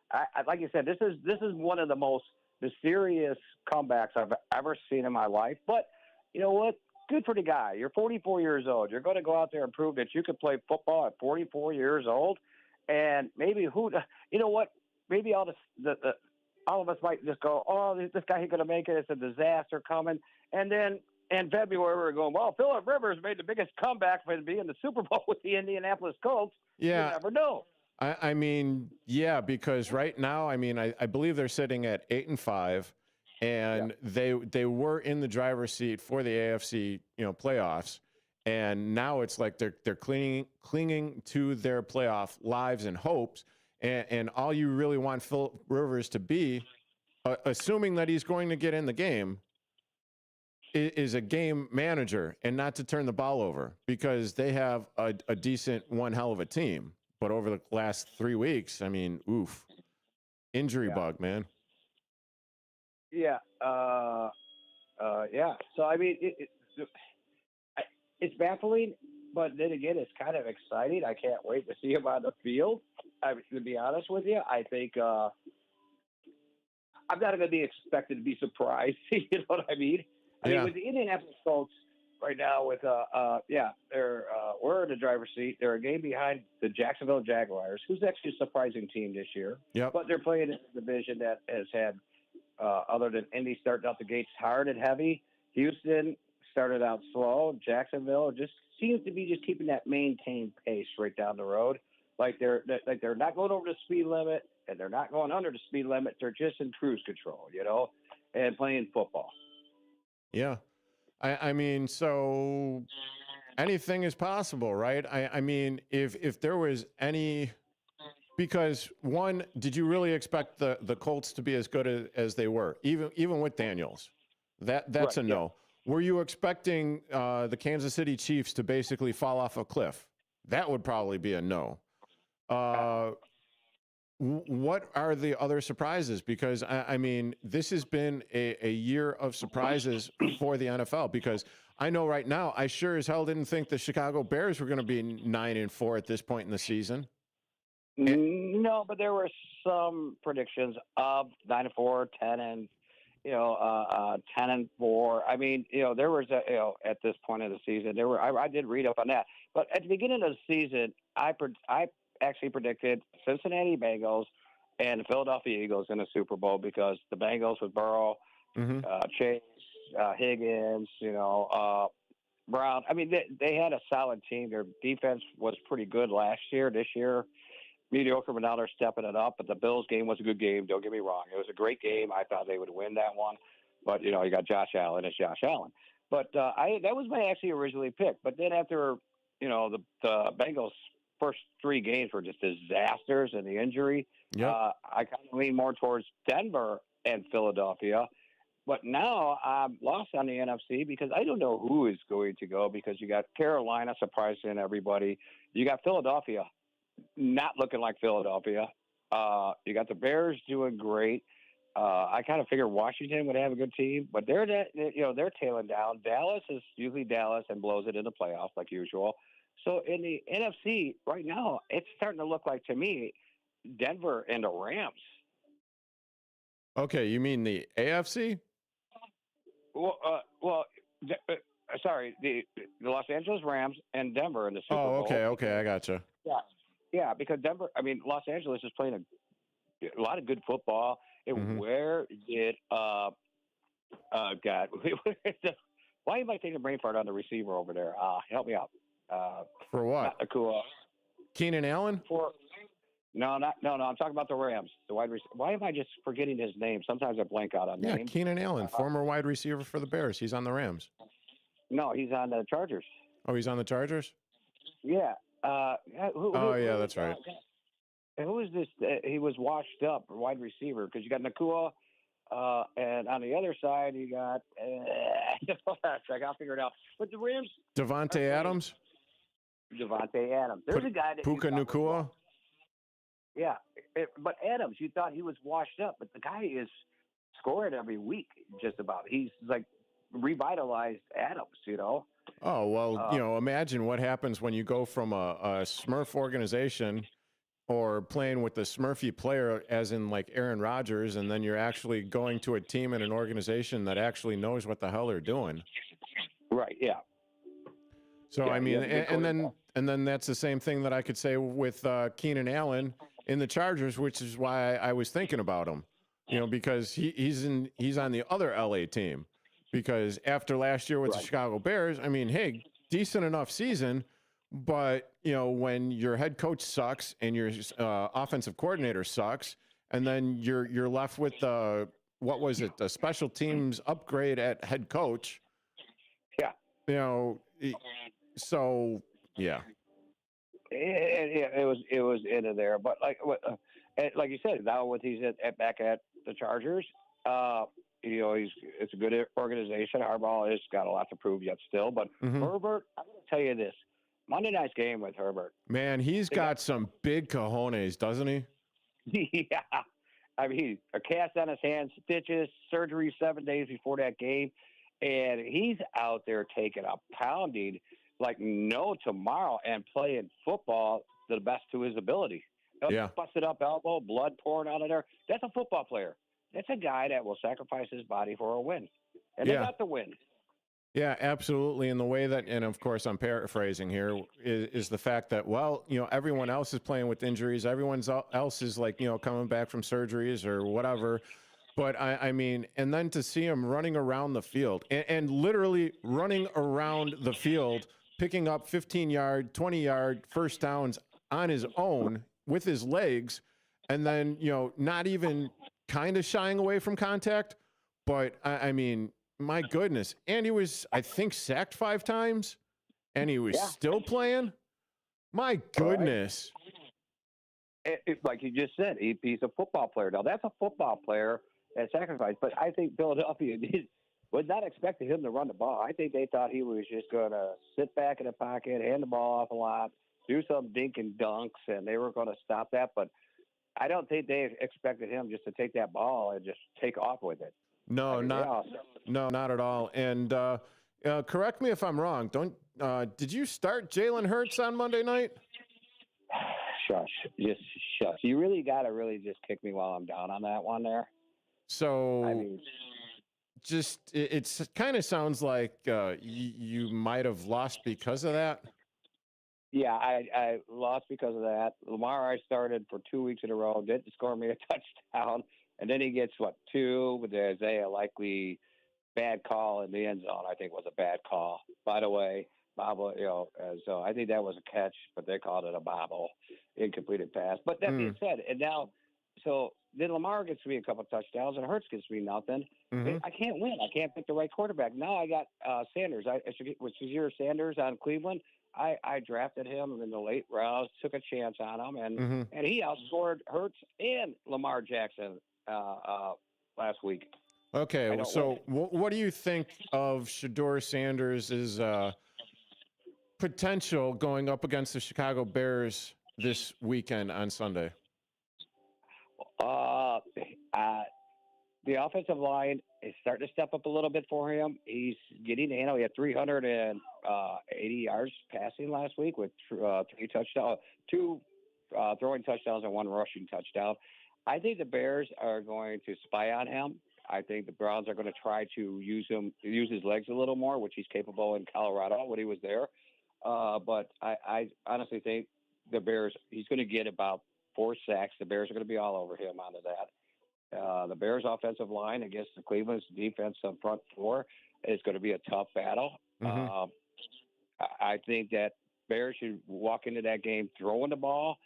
I like you said, this is one of the most mysterious comebacks I've ever seen in my life. But you know what? Good for the guy. You're 44 years old. You're going to go out there and prove that you can play football at 44 years old. And maybe maybe all of us might just go, oh, this guy ain't going to make it. It's a disaster coming. And then in February, we're going, well, Phillip Rivers made the biggest comeback for being in the Super Bowl with the Indianapolis Colts. Yeah. You never know. I mean, yeah, because right now, I mean, I believe they're sitting at 8-5, and they were in the driver's seat for the AFC, playoffs, and now it's like they're clinging to their playoff lives and hopes, and all you really want Phillip Rivers to be, assuming that he's going to get in the game, is a game manager and not to turn the ball over, because they have a decent one hell of a team. But over the last 3 weeks, I mean, injury bug, man. Yeah. Yeah. So, I mean, it's baffling, but then again, it's kind of exciting. I can't wait to see him on the field. To be honest with you, I think I'm not going to be expected to be surprised. You know what I mean? I mean, with the Indianapolis Colts right now, we're in the driver's seat. They're a game behind the Jacksonville Jaguars, who's actually a surprising team this year. Yep. But they're playing in a division that has had, other than Indy starting out the gates hard and heavy, Houston started out slow. Jacksonville just seems to be just keeping that maintained pace right down the road. Like they're not going over the speed limit, and they're not going under the speed limit. They're just in cruise control, and playing football. Yeah. I mean, so anything is possible, right? I mean, if there was any, because one, did you really expect the Colts to be as good as they were, even with Daniels? That's right, a no. Yeah. Were you expecting the Kansas City Chiefs to basically fall off a cliff? That would probably be a no. What are the other surprises? Because, I mean, this has been a year of surprises for the NFL, because I know right now I sure as hell didn't think the Chicago Bears were going to be 9-4 at this point in the season. No, but there were some predictions of 9-4, 10-4. I mean, there was at this point of the season, I did read up on that. But at the beginning of the season, I actually predicted Cincinnati Bengals and the Philadelphia Eagles in the Super Bowl, because the Bengals with Burrow, Chase, Higgins, Brown. I mean, they had a solid team. Their defense was pretty good last year. This year, mediocre, but now they're stepping it up. But the Bills game was a good game. Don't get me wrong. It was a great game. I thought they would win that one. But, you got Josh Allen. It's Josh Allen. But that was my actually originally pick. But then after, the Bengals' first 3 games were just disasters and the injury, I kind of lean more towards Denver and Philadelphia. But now I'm lost on the NFC, because I don't know who is going to go, because you got Carolina surprising everybody. You got Philadelphia not looking like Philadelphia. You got the Bears doing great. I kind of figured Washington would have a good team, but they're tailing down. Dallas is usually Dallas and blows it in the playoffs like usual. So in the NFC right now, it's starting to look like, to me, Denver and the Rams. Okay, you mean the AFC? Sorry, the Los Angeles Rams and Denver in the Super Bowl. Okay, I gotcha. Yeah, because Denver, I mean, Los Angeles is playing a lot of good football. And where did God? Why am I taking a brain fart on the receiver over there? Help me out. For what? Cool. Keenan Allen? No. I'm talking about the Rams. The wide receiver. Why am I just forgetting his name? Sometimes I blank out on names. Yeah, Keenan Allen, former wide receiver for the Bears. He's on the Rams. No, he's on the Chargers. Oh, he's on the Chargers? Yeah. That's right. Who is this? He was washed up wide receiver, because you got Nakua, and on the other side you got. I got to figure it out. But the Rams. Devontae Adams. Devontae Adams. There's a guy that Puka Nacua. Yeah, but Adams, you thought he was washed up, but the guy is scoring every week, just about. He's like revitalized Adams, you know. Oh, well, imagine what happens when you go from a Smurf organization or playing with the Smurfy player, as in like Aaron Rodgers, and then you're actually going to a team and an organization that actually knows what the hell they're doing. Right, yeah. So, Yeah, I mean, yeah, and then that's the same thing that I could say with Keenan Allen in the Chargers, which is why I was thinking about him, you know, because he's on the other LA team. Because after last year with the Chicago Bears, I mean, hey, decent enough season, but, you know, when your head coach sucks and your offensive coordinator sucks, and then you're left with the special teams upgrade at head coach. Yeah. You know, so yeah. It was into there, but like you said, now with he's back at the Chargers, you know, it's a good organization. Harbaugh has got a lot to prove yet still, but Herbert, I'm going to tell you this: Monday night's game with Herbert. Man, he's got some big cojones, doesn't he? Yeah, I mean, a cast on his hand, stitches, surgery 7 days before that game, and he's out there taking a pounding like no tomorrow and playing football to the best to his ability. Yeah. Busted up elbow, blood pouring out of there. That's a football player. That's a guy that will sacrifice his body for a win. And they got the win. Yeah, absolutely. And the way that, and of course I'm paraphrasing here, is the fact that, well, you know, everyone else is playing with injuries. Everyone else is like, you know, coming back from surgeries or whatever. But I mean, and then to see him running around the field and literally running around the field, picking up 15-yard, 20-yard first downs on his own with his legs, and then, you know, not even kind of shying away from contact. But I mean, my goodness. And he was, I think, sacked 5 times, and he was still playing. My goodness. Like you just said, he's a football player. Now, that's a football player that sacrificed. But I think Philadelphia was not expecting him to run the ball. I think they thought he was just going to sit back in the pocket, hand the ball off a lot, do some dink and dunks, and they were going to stop that. But I don't think they expected him just to take that ball and just take off with it. No, not at all. And correct me if I'm wrong. Did you start Jalen Hurts on Monday night? Shush. Just shush. You really got to really just kick me while I'm down on that one there. So, I mean, it kind of sounds like you might have lost because of that. Yeah, I lost because of that. Lamar, I started for 2 weeks in a row, didn't score me a touchdown, and then he gets, 2 with the Isaiah Likely bad call in the end zone. I think was a bad call. By the way, bobble, you know, so I think that was a catch, but they called it a bobble, incompleted pass. But that being said, and now, so then Lamar gets me a couple of touchdowns, and Hurts gets me nothing. I can't win. I can't pick the right quarterback. Now I got Sanders. With Shazier Sanders on Cleveland. I drafted him in the late rounds, took a chance on him, and he outscored Hurts and Lamar Jackson last week. Okay, so what do you think of Shazier Sanders' potential going up against the Chicago Bears this weekend on Sunday? The offensive line is starting to step up a little bit for him. He's getting, he had 380 yards passing last week with 3 touchdowns, 2 throwing touchdowns and 1 rushing touchdown. I think the Bears are going to spy on him. I think the Browns are going to try to use his legs a little more, which he's capable in Colorado when he was there. But I honestly think the Bears, he's going to get about 4 sacks. The Bears are going to be all over him onto that. The Bears' offensive line against the Cleveland's defense on front 4 is going to be a tough battle. I think that Bears should walk into that game throwing the ball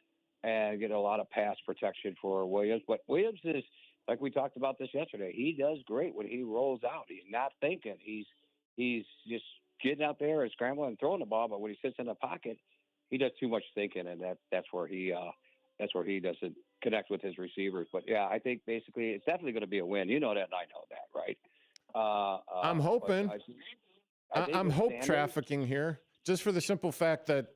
and get a lot of pass protection for Williams. But Williams is, like we talked about this yesterday, he does great when he rolls out. He's not thinking. He's just getting out there and scrambling and throwing the ball. But when he sits in the pocket, he does too much thinking, and that's where he doesn't connect with his receivers. But yeah, I think basically it's definitely going to be a win. You know that, and I know that, right? I'm hoping. I'm hope trafficking here. just for the simple fact that,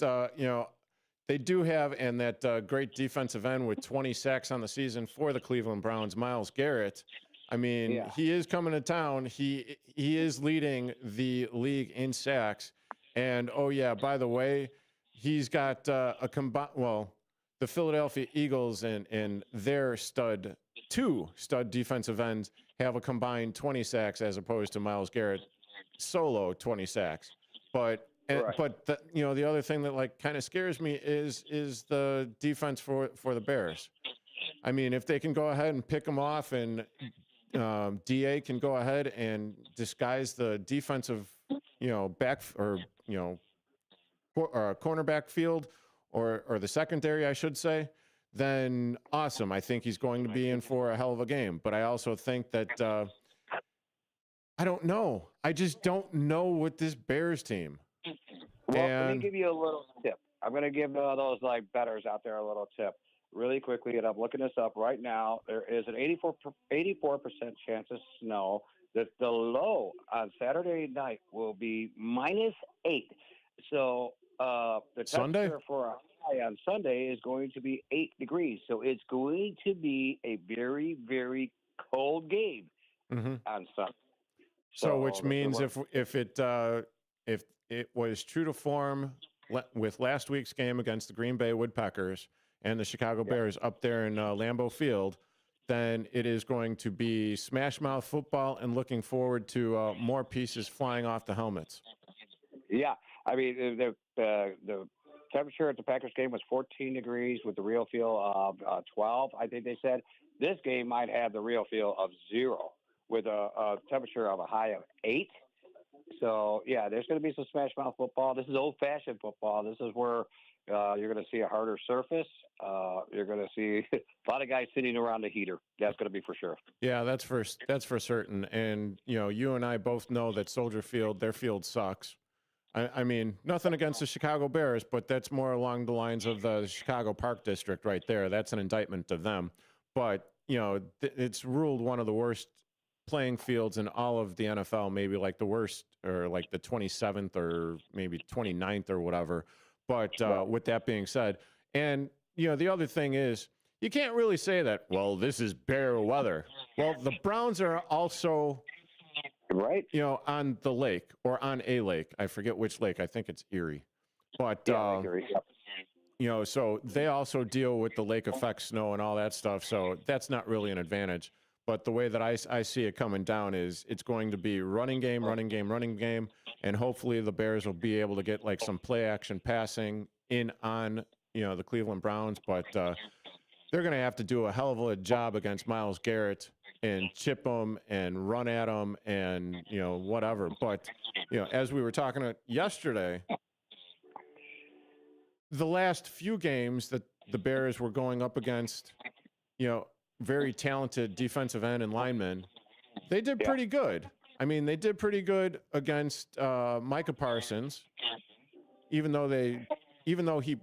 they do have, and that great defensive end with 20 sacks on the season for the Cleveland Browns, Myles Garrett. I mean, he is coming to town. He is leading the league in sacks. And, oh, yeah, by the way, he's got the Philadelphia Eagles and their two stud defensive ends have a combined 20 sacks as opposed to Myles Garrett solo 20 sacks. But the other thing that kind of scares me is the defense for the Bears. I mean, if they can go ahead and pick them off, and DA can go ahead and disguise the defensive, back or cornerback field or the secondary, I should say, then awesome. I think he's going to be in for a hell of a game. But I also think that I don't know. I just don't know with this Bears team. Well, let me give you a little tip. I'm going to give those bettors out there a little tip really quickly, and I'm looking this up right now. There is an 84% chance of snow. The low on Saturday night will be -8. So the temperature for a high on Sunday is going to be 8 degrees. So it's going to be a very, very cold game on Sunday. So which means if it was true to form with last week's game against the Green Bay Woodpeckers and the Chicago Bears up there in Lambeau Field, then it is going to be smash mouth football, and looking forward to more pieces flying off the helmets. Yeah, I mean the temperature at the Packers game was 14 degrees with the real feel of 12. I think they said this game might have the real feel of 0 with a temperature of a high of 8. So, yeah, there's going to be some smash mouth football. This is old-fashioned football. This is where you're going to see a harder surface. You're going to see a lot of guys sitting around the heater. That's going to be for sure. Yeah, that's for certain. And, you and I both know that Soldier Field, their field sucks. I mean, nothing against the Chicago Bears, but that's more along the lines of the Chicago Park District right there. That's an indictment of them. But, it's ruled one of the worst playing fields in all of the NFL, maybe the worst, or the 27th or maybe 29th or whatever. But with that being said, and, the other thing is, you can't really say that, well, this is bear weather. Well, the Browns are also, on the lake or on a lake. I forget which lake. I think it's Erie. But, so they also deal with the lake effect snow and all that stuff. So that's not really an advantage. But the way that I see it coming down is it's going to be running game, and hopefully the Bears will be able to get some play action passing in on, the Cleveland Browns. But they're going to have to do a hell of a job against Myles Garrett and chip him and run at him and, whatever. But, as we were talking yesterday, the last few games that the Bears were going up against, very talented defensive end and linemen, they did pretty good. I mean, they did pretty good against Micah Parsons, even though he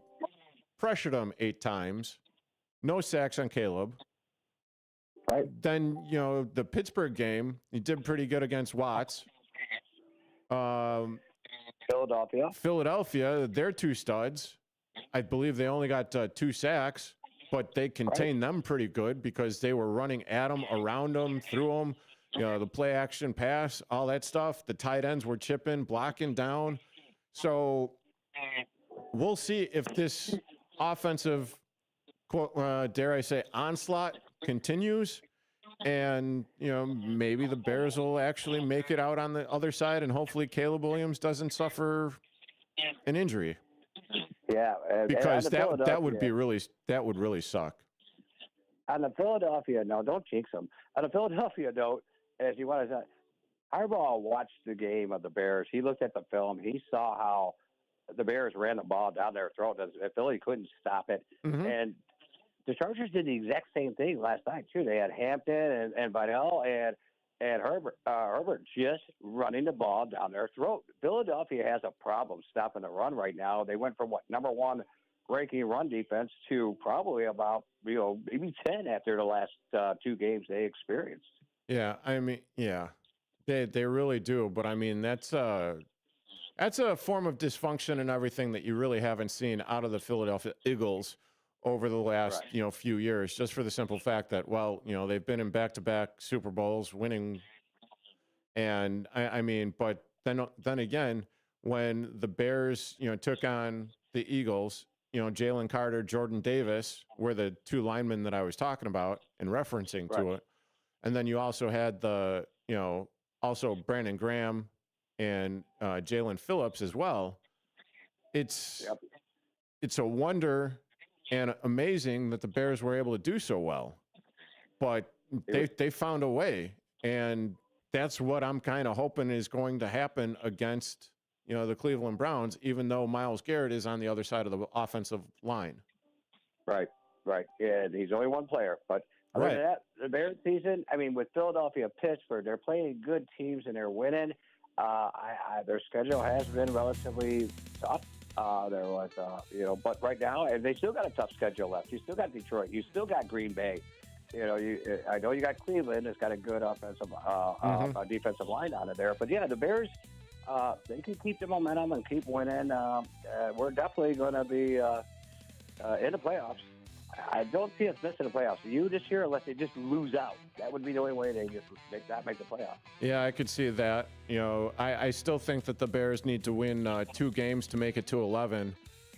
pressured him 8 times. No sacks on Caleb. Right. Then, the Pittsburgh game, he did pretty good against Watts. Philadelphia, they're 2 studs. I believe they only got 2 sacks. But they contained them pretty good because they were running at them, around them, through them, the play action pass, all that stuff. The tight ends were chipping, blocking down. So we'll see if this offensive, dare I say, onslaught continues. And, maybe the Bears will actually make it out on the other side, and hopefully Caleb Williams doesn't suffer an injury. Yeah, because that would really suck. On the Philadelphia note, don't jinx them. On the Philadelphia note, as you want to say, Harbaugh watched the game of the Bears. He looked at the film. He saw how the Bears ran the ball down their throat. Philly couldn't stop it, and the Chargers did the exact same thing last night too. They had Hampton and Vidal and Herbert just running the ball down their throat. Philadelphia has a problem stopping the run right now. They went from number 1 ranking run defense to probably about maybe 10 after the last 2 games they experienced. Yeah, I mean, yeah, they really do. But I mean, that's That's a form of dysfunction and everything that you really haven't seen out of the Philadelphia Eagles over the last, few years, just for the simple fact that, they've been in back-to-back Super Bowls winning. And but then again, when the Bears, took on the Eagles, Jalen Carter, Jordan Davis were the two linemen that I was talking about and referencing to it. And then you also had also Brandon Graham and Jalen Phillips as well. It's a wonder and amazing that the Bears were able to do so well, but they found a way, and that's what I'm kind of hoping is going to happen against the Cleveland Browns, even though Myles Garrett is on the other side of the offensive line. Right. Yeah, he's only one player, but other than that, the Bears season, with Philadelphia, Pittsburgh, they're playing good teams and they're winning. Their schedule has been relatively tough. There was, but right now, and they still got a tough schedule left. You still got Detroit. You still got Green Bay. I know you got Cleveland. It's got a good offensive, defensive line out of there. But yeah, the Bears, they can keep the momentum and keep winning. We're definitely going to be in the playoffs. I don't see us missing the playoffs. This year, unless they just lose out. That would be the only way they just not make the playoffs. Yeah, I could see that. I still think that the Bears need to win 2 games to make it to 11.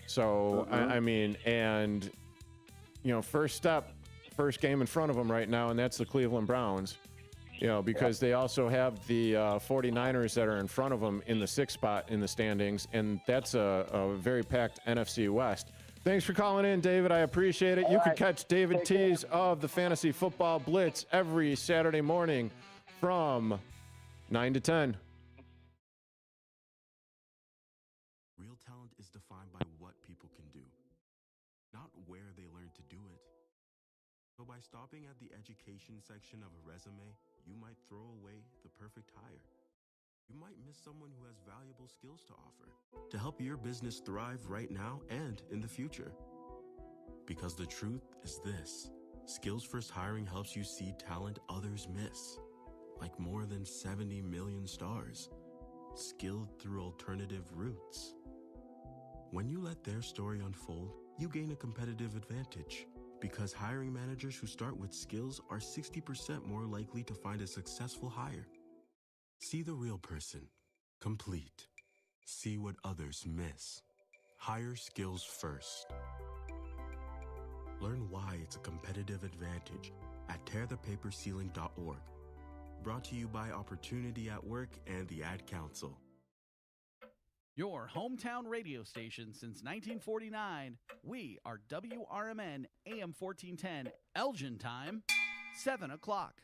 So, first game in front of them right now, and that's the Cleveland Browns. Because they also have the 49ers that are in front of them in the 6th spot in the standings, and that's a very packed NFC West. Thanks for calling in, David. I appreciate it. You can catch David Tees of the Fantasy Football Blitz every Saturday morning from 9 to 10. Real talent is defined by what people can do, not where they learn to do it. So by stopping at the education section of a resume, you might throw away the perfect hire. You might miss someone who has valuable skills to offer to help your business thrive right now and in the future. Because the truth is this: Skills First Hiring helps you see talent others miss, like more than 70 million stars, skilled through alternative routes. When you let their story unfold, you gain a competitive advantage, because hiring managers who start with skills are 60% more likely to find a successful hire. See the real person, complete. See what others miss. Hire skills first. Learn why it's a competitive advantage at tearthepaperceiling.org. Brought to you by Opportunity at Work and the Ad Council. Your hometown radio station since 1949. We are WRMN AM 1410, Elgin time, 7 o'clock.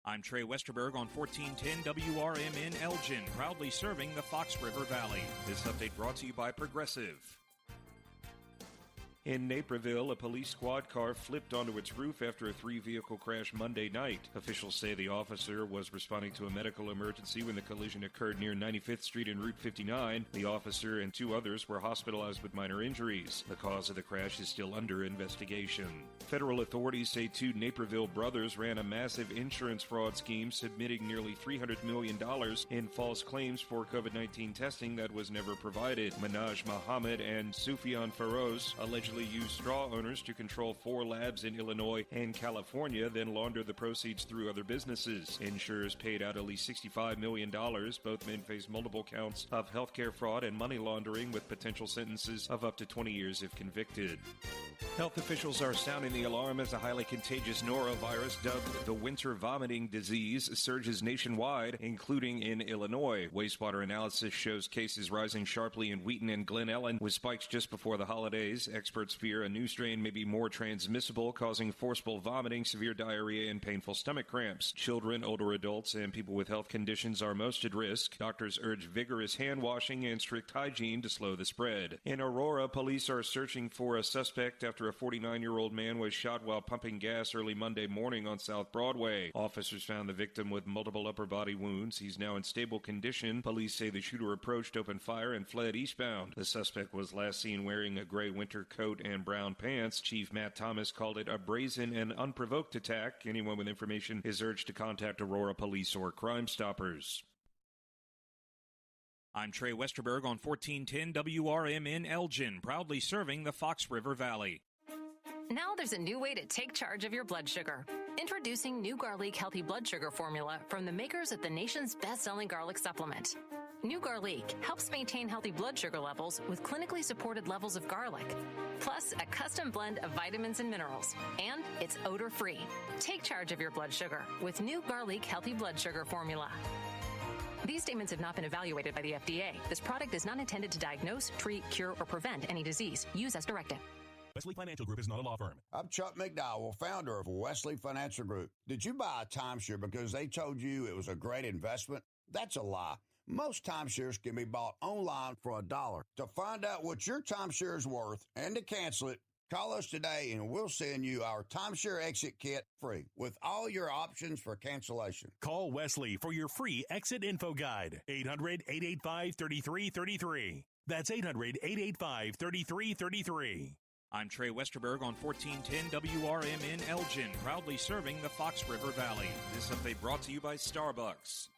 I'm Trey Westerberg on 1410 WRMN Elgin, proudly serving the Fox River Valley. This update brought to you by Progressive. In Naperville, a police squad car flipped onto its roof after a 3-vehicle crash Monday night. Officials say the officer was responding to a medical emergency when the collision occurred near 95th Street and Route 59. The officer and 2 others were hospitalized with minor injuries. The cause of the crash is still under investigation. Federal authorities say 2 Naperville brothers ran a massive insurance fraud scheme, submitting nearly $300 million in false claims for COVID-19 testing that was never provided. Minaj Muhammad and Sufyan Feroz allegedly used straw owners to control 4 labs in Illinois and California, then launder the proceeds through other businesses. Insurers paid out at least $65 million. Both men face multiple counts of healthcare fraud and money laundering, with potential sentences of up to 20 years if convicted. Health officials are sounding the alarm as a highly contagious norovirus dubbed the winter vomiting disease surges nationwide, including in Illinois. Wastewater analysis shows cases rising sharply in Wheaton and Glen Ellen, with spikes just before the holidays. Experts fear a new strain may be more transmissible, causing forceful vomiting, severe diarrhea, and painful stomach cramps. Children, older adults, and people with health conditions are most at risk. Doctors urge vigorous hand washing and strict hygiene to slow the spread. In Aurora, police are searching for a suspect after a 49-year-old man was shot while pumping gas early Monday morning on South Broadway. Officers found the victim with multiple upper body wounds. He's now in stable condition. Police say the shooter approached, opened fire, and fled eastbound. The suspect was last seen wearing a gray winter coat and brown pants. Chief Matt Thomas called it a brazen and unprovoked attack. Anyone with information is urged to contact Aurora Police or Crime Stoppers. I'm Trey Westerberg on 1410 WRMN Elgin, proudly serving the Fox River Valley. Now there's a new way to take charge of your blood sugar. Introducing new Garlic Healthy Blood Sugar Formula from the makers of the nation's best-selling garlic supplement. New Garlic helps maintain healthy blood sugar levels with clinically supported levels of garlic, plus a custom blend of vitamins and minerals, and it's odor-free. Take charge of your blood sugar with new Garlic Healthy Blood Sugar Formula. These statements have not been evaluated by the FDA. This product is not intended to diagnose, treat, cure, or prevent any disease. Use as directed. Wesley Financial Group is not a law firm. I'm Chuck McDowell, founder of Wesley Financial Group. Did you buy a timeshare because they told you it was a great investment? That's a lie. Most timeshares can be bought online for $1. To find out what your timeshare is worth and to cancel it, call us today and we'll send you our timeshare exit kit free with all your options for cancellation. Call Wesley for your free exit info guide. 800-885-3333. That's 800-885-3333. I'm Trey Westerberg on 1410 WRMN Elgin, proudly serving the Fox River Valley. This update brought to you by Starbucks.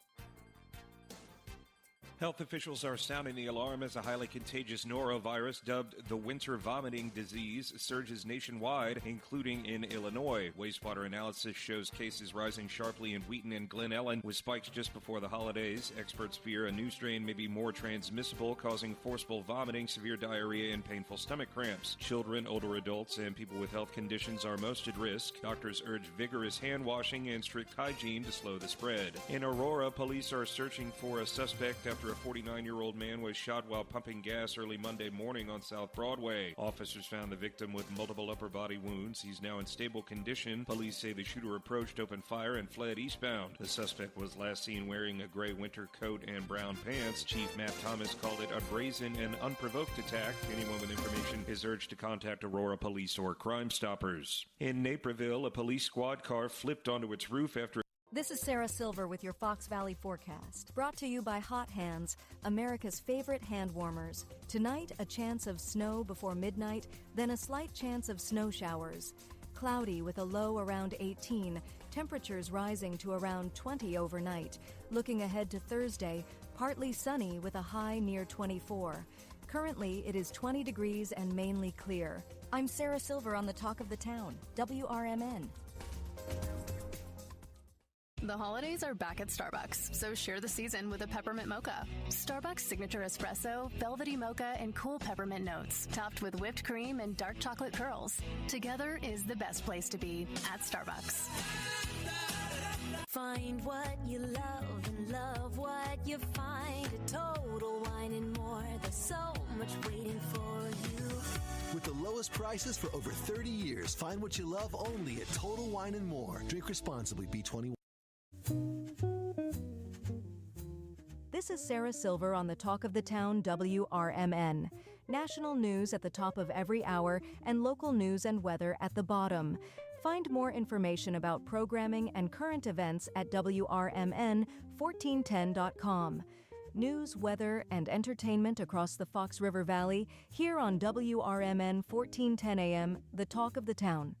Health officials are sounding the alarm as a highly contagious norovirus dubbed the winter vomiting disease surges nationwide, including in Illinois. Wastewater analysis shows cases rising sharply in Wheaton and Glen Ellen, with spikes just before the holidays. Experts fear a new strain may be more transmissible, causing forceful vomiting, severe diarrhea, and painful stomach cramps. Children, older adults, and people with health conditions are most at risk. Doctors urge vigorous hand washing and strict hygiene to slow the spread. In Aurora, police are searching for a suspect after a 49-year-old man was shot while pumping gas early Monday morning on South Broadway. Officers found the victim with multiple upper body wounds. He's now in stable condition. Police say the shooter approached, opened fire, and fled eastbound. The suspect was last seen wearing a gray winter coat and brown pants. Chief Matt Thomas called it a brazen and unprovoked attack. Anyone with information is urged to contact Aurora Police or Crime Stoppers. In Naperville, a police squad car flipped onto its roof after This is Sarah Silver with your Fox Valley forecast, brought to you by Hot Hands, America's favorite hand warmers. Tonight, a chance of snow before midnight, then a slight chance of snow showers. Cloudy with a low around 18, temperatures rising to around 20 overnight. Looking ahead to Thursday, partly sunny with a high near 24. Currently, it is 20 degrees and mainly clear. I'm Sarah Silver on the Talk of the Town, WRMN. The holidays are back at Starbucks, so share the season with a peppermint mocha. Starbucks signature espresso, velvety mocha, and cool peppermint notes, topped with whipped cream and dark chocolate pearls. Together is the best place to be at Starbucks. Find what you love and love what you find. A Total Wine and More. There's so much waiting for you. With the lowest prices for over 30 years, find what you love only at Total Wine and More. Drink responsibly. B21. This is Sarah Silver on the Talk of the Town, WRMN. National news at the top of every hour and local news and weather at the bottom. Find more information about programming and current events at WRMN1410.com. News, weather, and entertainment across the Fox River Valley here on WRMN 1410 AM, the Talk of the Town.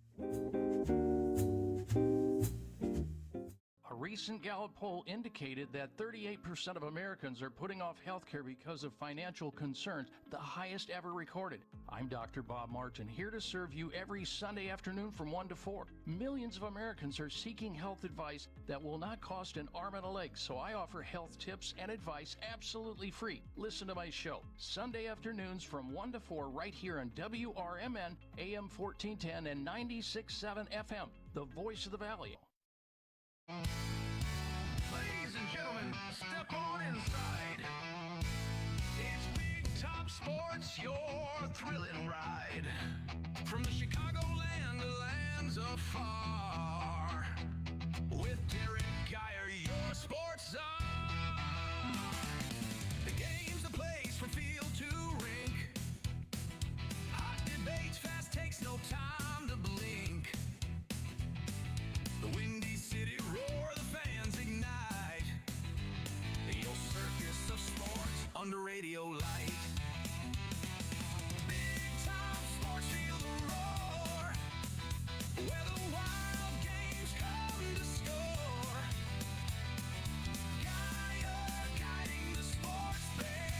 A recent Gallup poll indicated that 38% of Americans are putting off health care because of financial concerns, the highest ever recorded. I'm Dr. Bob Martin, here to serve you every Sunday afternoon from 1 to 4. Millions of Americans are seeking health advice that will not cost an arm and a leg, so I offer health tips and advice absolutely free. Listen to my show, Sunday afternoons from 1 to 4 right here on WRMN, AM 1410 and 96.7 FM, the voice of the Valley. Ladies and gentlemen, step on inside. It's Big Top Sports, your thrilling ride. From the Chicagoland to lands afar. With Derrick Geyer, your sports czar. The game's a place from field to rink. Hot debates, fast takes, no time to blink. The Windy City roar, the fans ignite. Your circus of sports under radio light. Big time sports, feel the roar. Where the wild games come to score. Geyer guiding the sports fan.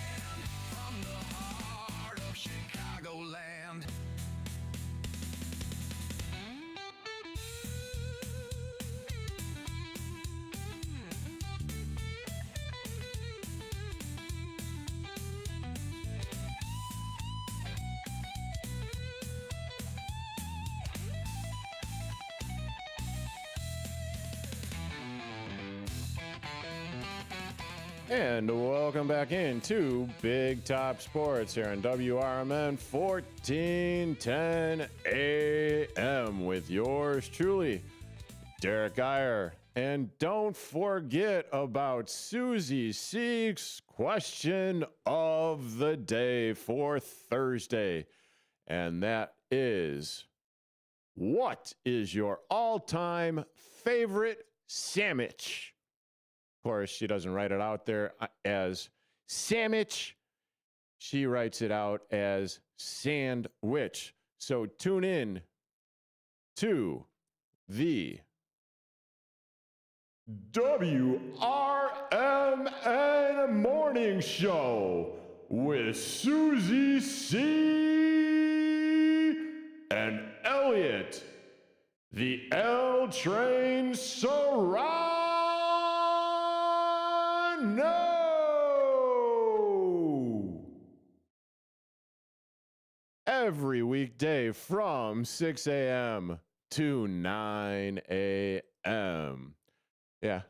And welcome back into Big Top Sports here on WRMN 1410 AM with yours truly, Derrick Geyer. And don't forget about Susie Seek's question of the day for Thursday. And that is, what is your all-time favorite sandwich? Of course, she doesn't write it out there as sandwich. She writes it out as sandwich. So tune in to the WRMN Morning Show with Susie C. and Elliot, the L Train Serrano. Every weekday from 6 a.m. to 9 a.m. Yeah,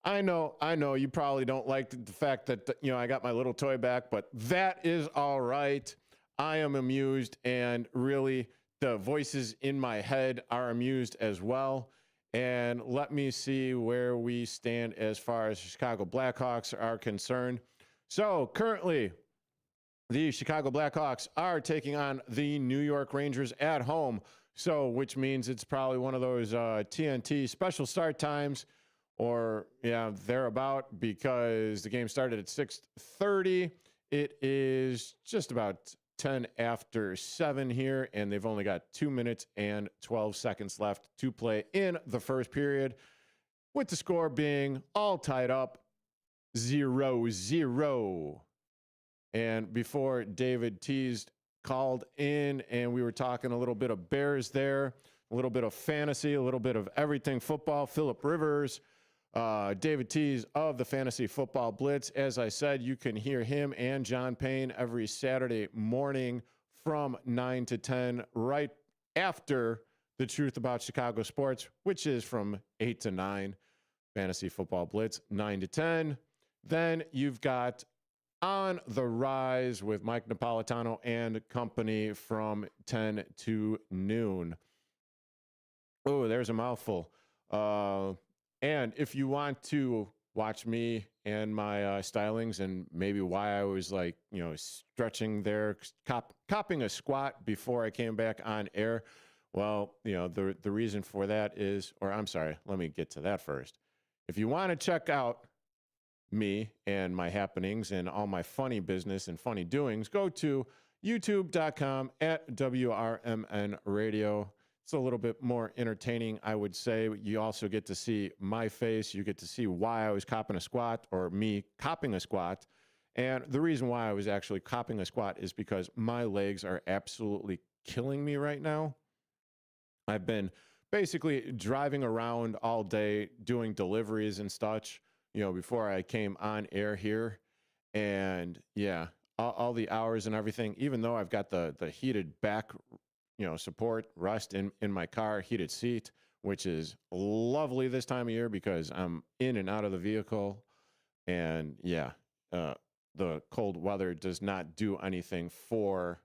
I know you probably don't like the fact that, I got my little toy back, but that is all right. I am amused, and really the voices in my head are amused as well. And let me see where we stand as far as Chicago Blackhawks are concerned. So currently, the Chicago Blackhawks are taking on the New York Rangers at home. So, which means it's probably one of those TNT special start times, or thereabout, because the game started at 6:30. It is just about 10 after 7 here, and they've only got 2 minutes and 12 seconds left to play in the first period, with the score being all tied up 0-0. And before David teased, called in, and we were talking a little bit of Bears there, a little bit of fantasy, a little bit of everything football. Philip Rivers, David Tease of the Fantasy Football Blitz. As I said, you can hear him and John Payne every Saturday morning from 9 to 10, right after The Truth About Chicago Sports, which is from 8 to 9. Fantasy Football Blitz, 9 to 10. Then you've got On the Rise with Mike Napolitano and company from 10 to noon. Oh, there's a mouthful. And if you want to watch me and my stylings and maybe why I was stretching there, copping a squat before I came back on air, well, the reason for that is, or I'm sorry, let me get to that first. If you want to check out me and my happenings and all my funny business and funny doings, go to youtube.com/WRMN Radio. It's a little bit more entertaining, I would say. You also get to see my face. You get to see why I was copping a squat, or me copping a squat. And the reason why I was actually copping a squat is because my legs are absolutely killing me right now. I've been basically driving around all day doing deliveries and such, before I came on air here. And yeah, all the hours and everything, even though I've got the heated back support, rest in my car, heated seat, which is lovely this time of year because I'm in and out of the vehicle. And the cold weather does not do anything for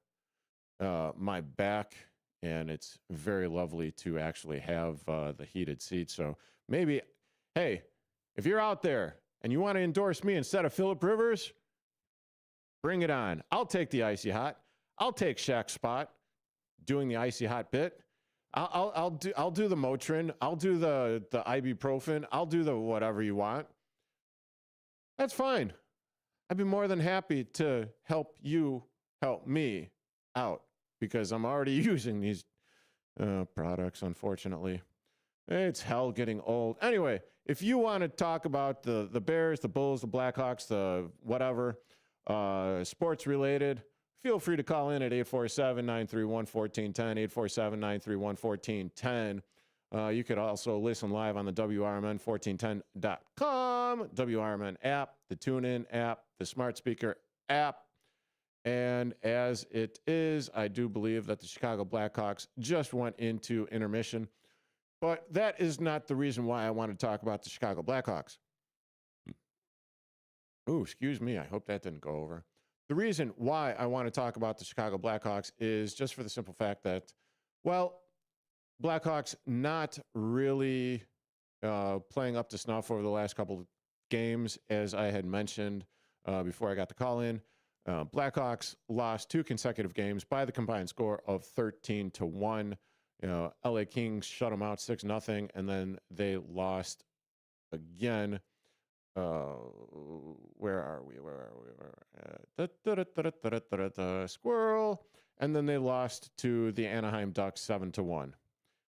my back. And it's very lovely to actually have the heated seat. So maybe, hey, if you're out there and you want to endorse me instead of Philip Rivers, bring it on. I'll take the icy hot. I'll take Shaq's spot doing the icy hot bit. I'll do the Motrin. I'll do the ibuprofen. I'll do the whatever you want. That's fine. I'd be more than happy to help you help me out because I'm already using these products, unfortunately. It's hell getting old. Anyway, if you want to talk about the Bears, the Bulls, the Blackhawks, the whatever, sports related, feel free to call in at 847-931-1410, 847-931-1410. You could also listen live on the WRMN1410.com, WRMN app, the TuneIn app, the smart speaker app. And as it is, I do believe that the Chicago Blackhawks just went into intermission. But that is not the reason why I want to talk about the Chicago Blackhawks. Ooh, excuse me. I hope that didn't go over. The reason why I want to talk about the Chicago Blackhawks is just for the simple fact that, well, Blackhawks not really playing up to snuff over the last couple of games, as I had mentioned before I got the call in. Blackhawks lost 2 consecutive games by the combined score of 13-1. LA Kings shut them out 6-0, and then they lost again. Where are we? Squirrel. And then they lost to the Anaheim Ducks 7-1.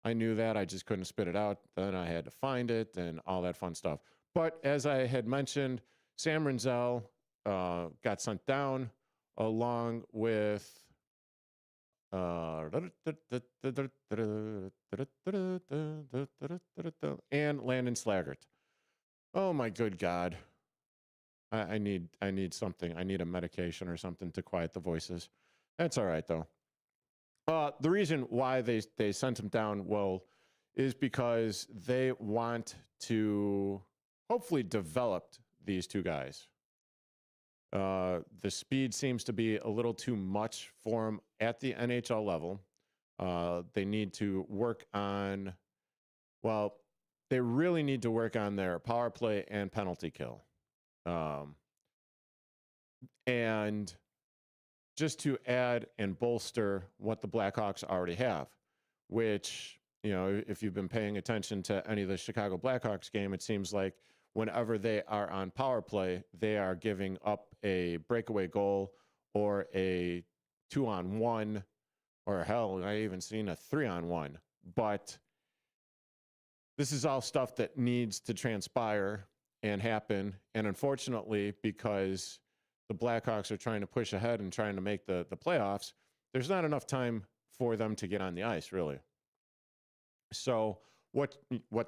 I knew that. I just couldn't spit it out. Then I had to find it and all that fun stuff. But as I had mentioned, Sam Renzel got sent down along with and Landon Slaggert. Oh my good God. I need something. I need a medication or something to quiet the voices. That's all right though. The reason why they sent him down, well, is because they want to hopefully develop these 2 guys. The speed seems to be a little too much for them at the NHL level. They need to work on, well, they really need to work on their power play and penalty kill. And just to add and bolster what the Blackhawks already have, which, if you've been paying attention to any of the Chicago Blackhawks game, it seems like whenever they are on power play, they are giving up a breakaway goal or a 2-on-1, or hell, I even seen a 3-on-1. But this is all stuff that needs to transpire and happen. And unfortunately, because the Blackhawks are trying to push ahead and trying to make the playoffs, there's not enough time for them to get on the ice, really. So what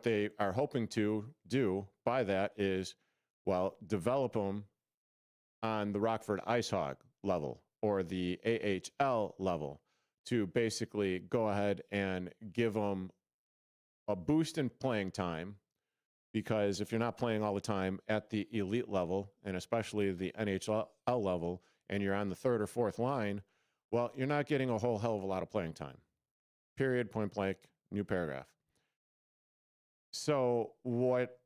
they are hoping to do by that is, well, develop them on the Rockford Ice Hog level or the AHL level to basically go ahead and give them a boost in playing time, because if you're not playing all the time at the elite level, and especially the NHL level, and you're on the 3rd or 4th line, well, you're not getting a whole hell of a lot of playing time. Period, point blank, new paragraph. So what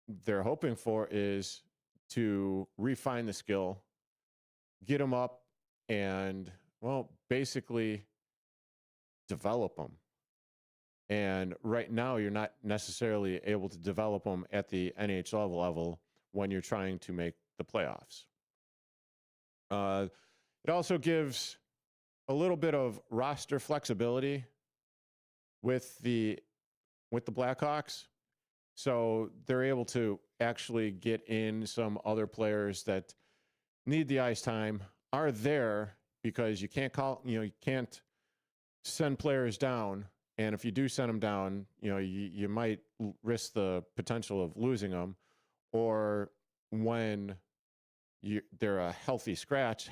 they're hoping for is to refine the skill, get them up, and, well, basically develop them. And right now, you're not necessarily able to develop them at the NHL level when you're trying to make the playoffs. It also gives a little bit of roster flexibility with the Blackhawks. So they're able to actually get in some other players that need the ice time, are there, because you can't send players down. And if you do send them down, you might risk the potential of losing them. Or when they're a healthy scratch,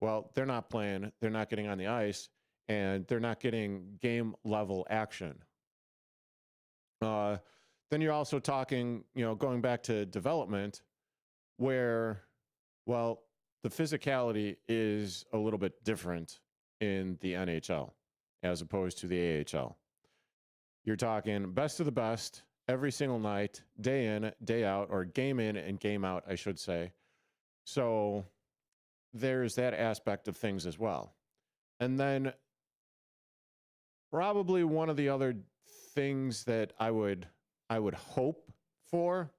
well, they're not playing, they're not getting on the ice, and they're not getting game level action. Then you're also talking, going back to development, where, well, the physicality is a little bit different in the NHL as opposed to the AHL. You're talking best of the best every single night, day in, day out, or game in and game out, I should say. So there's that aspect of things as well. And then probably one of the other things that I would hope for,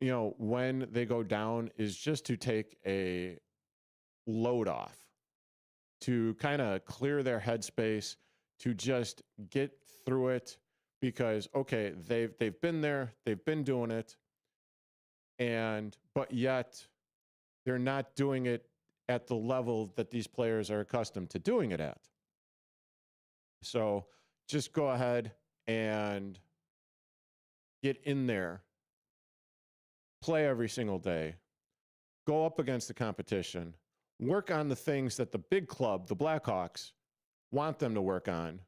when they go down, is just to take a load off, to kind of clear their headspace, to just get through it, because, okay, they've been there, they've been doing it, but yet they're not doing it at the level that these players are accustomed to doing it at. So just go ahead and get in there, play every single day, go up against the competition, work on the things that the big club, the Blackhawks, want them to work on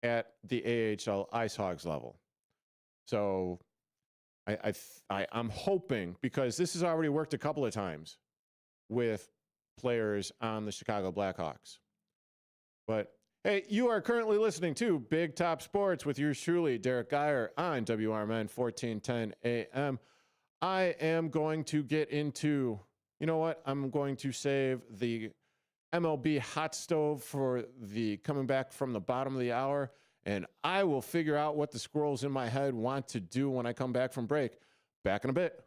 at the AHL Ice Hogs level. So I'm hoping, because this has already worked a couple of times with players on the Chicago Blackhawks. But hey, you are currently listening to Big Top Sports with yours truly, Derrick Geyer, on WRMN 1410 AM. I am going to get into, you know what? I'm going to save the MLB hot stove for the coming back from the bottom of the hour, and I will figure out what the squirrels in my head want to do when I come back from break. Back in a bit.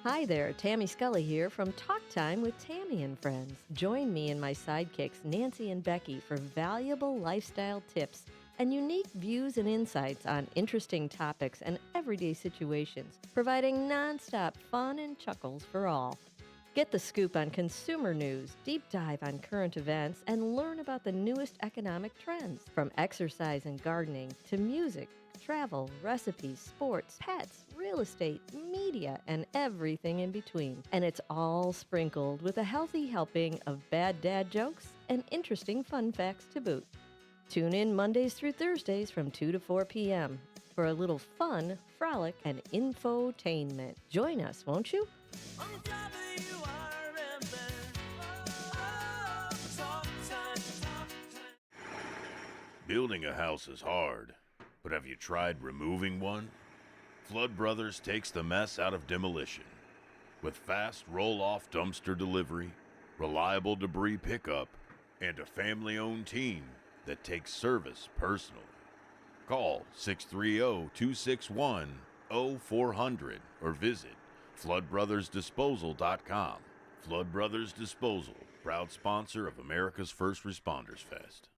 Hi there, Tammy Scully here from Talk Time with Tammy and Friends. Join me and my sidekicks Nancy and Becky for valuable lifestyle tips and unique views and insights on interesting topics and everyday situations, providing nonstop fun and chuckles for all. Get the scoop on consumer news, deep dive on current events, and learn about the newest economic trends, from exercise and gardening to music, travel, recipes, sports, pets, real estate, media, and everything in between. And it's all sprinkled with a healthy helping of bad dad jokes and interesting fun facts to boot. Tune in Mondays through Thursdays from 2 to 4 p.m. for a little fun, frolic, and infotainment. Join us, won't you? Building a house is hard, but have you tried removing one? Flood Brothers takes the mess out of demolition. With fast roll-off dumpster delivery, reliable debris pickup, and a family-owned team that takes service personally. Call 630-261-0400 or visit floodbrothersdisposal.com. Flood Brothers Disposal, proud sponsor of America's First Responders Fest.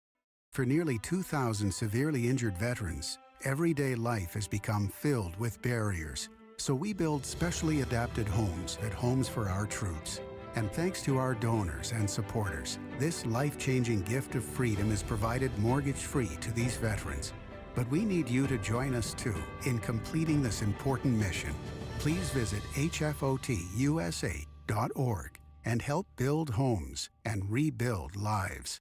For nearly 2,000 severely injured veterans, everyday life has become filled with barriers. So we build specially adapted homes at Homes for Our Troops. And thanks to our donors and supporters, this life-changing gift of freedom is provided mortgage-free to these veterans. But we need you to join us too in completing this important mission. Please visit hfotusa.org and help build homes and rebuild lives.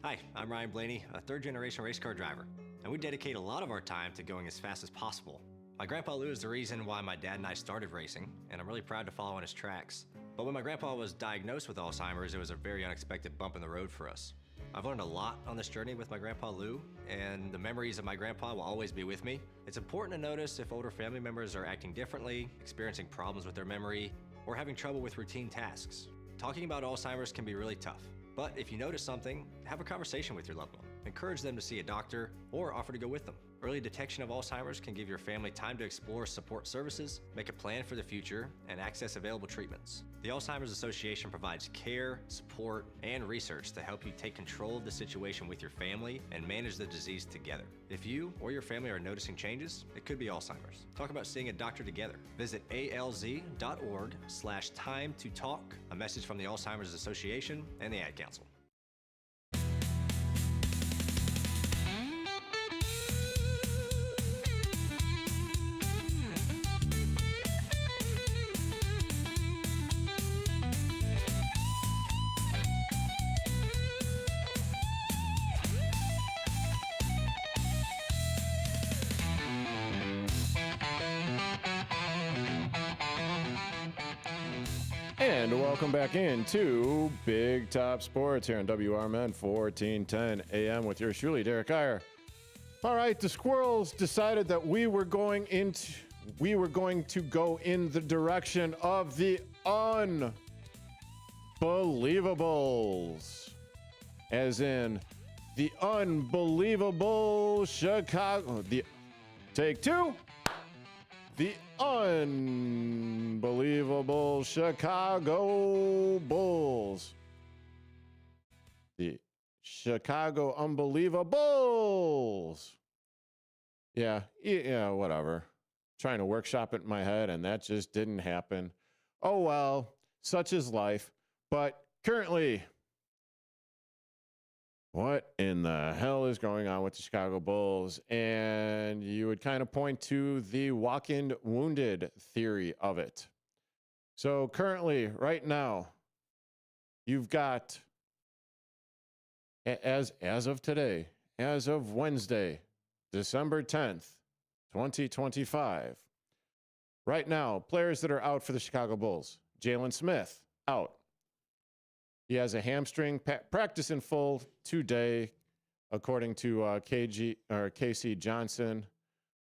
Hi, I'm Ryan Blaney, a third-generation race car driver, and we dedicate a lot of our time to going as fast as possible. My grandpa Lou is the reason why my dad and I started racing, and I'm really proud to follow in his tracks. But when my grandpa was diagnosed with Alzheimer's, it was a very unexpected bump in the road for us. I've learned a lot on this journey with my grandpa Lou, and the memories of my grandpa will always be with me. It's important to notice if older family members are acting differently, experiencing problems with their memory, or having trouble with routine tasks. Talking about Alzheimer's can be really tough. But if you notice something, have a conversation with your loved one. Encourage them to see a doctor or offer to go with them. Early detection of Alzheimer's can give your family time to explore support services, make a plan for the future, and access available treatments. The Alzheimer's Association provides care, support, and research to help you take control of the situation with your family and manage the disease together. If you or your family are noticing changes, it could be Alzheimer's. Talk about seeing a doctor together. Visit alz.org/time to talk. A message from the Alzheimer's Association and the Ad Council. And welcome back into Big Top Sports here on WRMN 1410 AM with yours truly, Derrick Geyer. All right, the Squirrels decided that we were going to go in the direction of the Unbelieve-a-BULLS, as in the unbelievable Chicago. Take two. The unbelievable Chicago Bulls. The Chicago Unbelieve-a-BULLS. Yeah, whatever. Trying to workshop it in my head, and that just didn't happen. Oh, well, such is life. But currently, what in the hell is going on with the Chicago Bulls? And you would kind of point to the walk-in wounded theory of it. So currently, right now, you've got as of today, as of Wednesday, December 10th, 2025. Right now, players that are out for the Chicago Bulls. Jalen Smith, out. He has a hamstring, practice in full today, according to Casey Johnson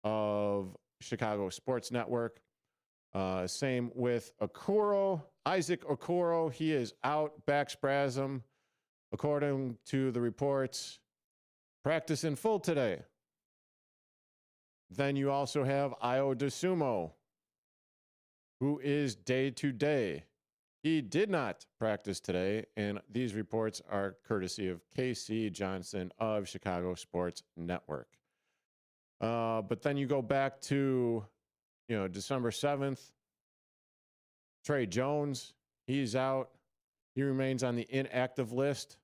of Chicago Sports Network. Same with Isaac Okoro. He is out, back spasm, according to the reports. Practice in full today. Then you also have Io DeSumo, who is day-to-day. He did not practice today, and these reports are courtesy of KC Johnson of Chicago Sports Network. But then you go back to, December 7th. Trey Jones, he's out. He remains on the inactive list.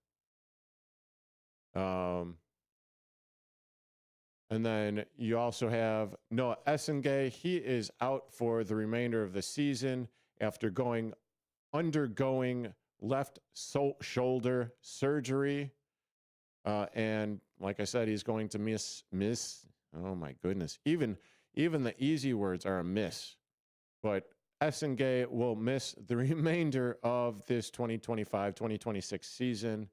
And then you also have Noah Essengay. He is out for the remainder of the season after undergoing left shoulder surgery. And like I said, he's going to miss. Oh my goodness. Even the easy words are a miss. But Essengay will miss the remainder of this 2025-2026 season.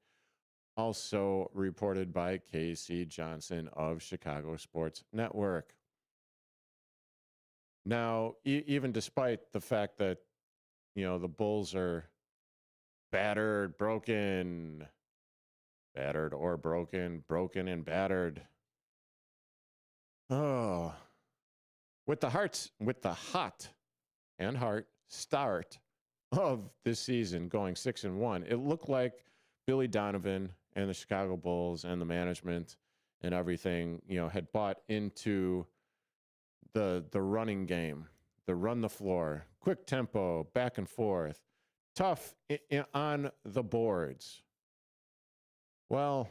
Also reported by KC Johnson of Chicago Sports Network. Now, even despite the fact that, the Bulls are battered, broken or broken and battered. Oh, with the hot start of this season going 6-1, it looked like Billy Donovan and the Chicago Bulls and the management and everything, had bought into the running game, the run the floor, quick tempo, back and forth, tough on the boards. Well,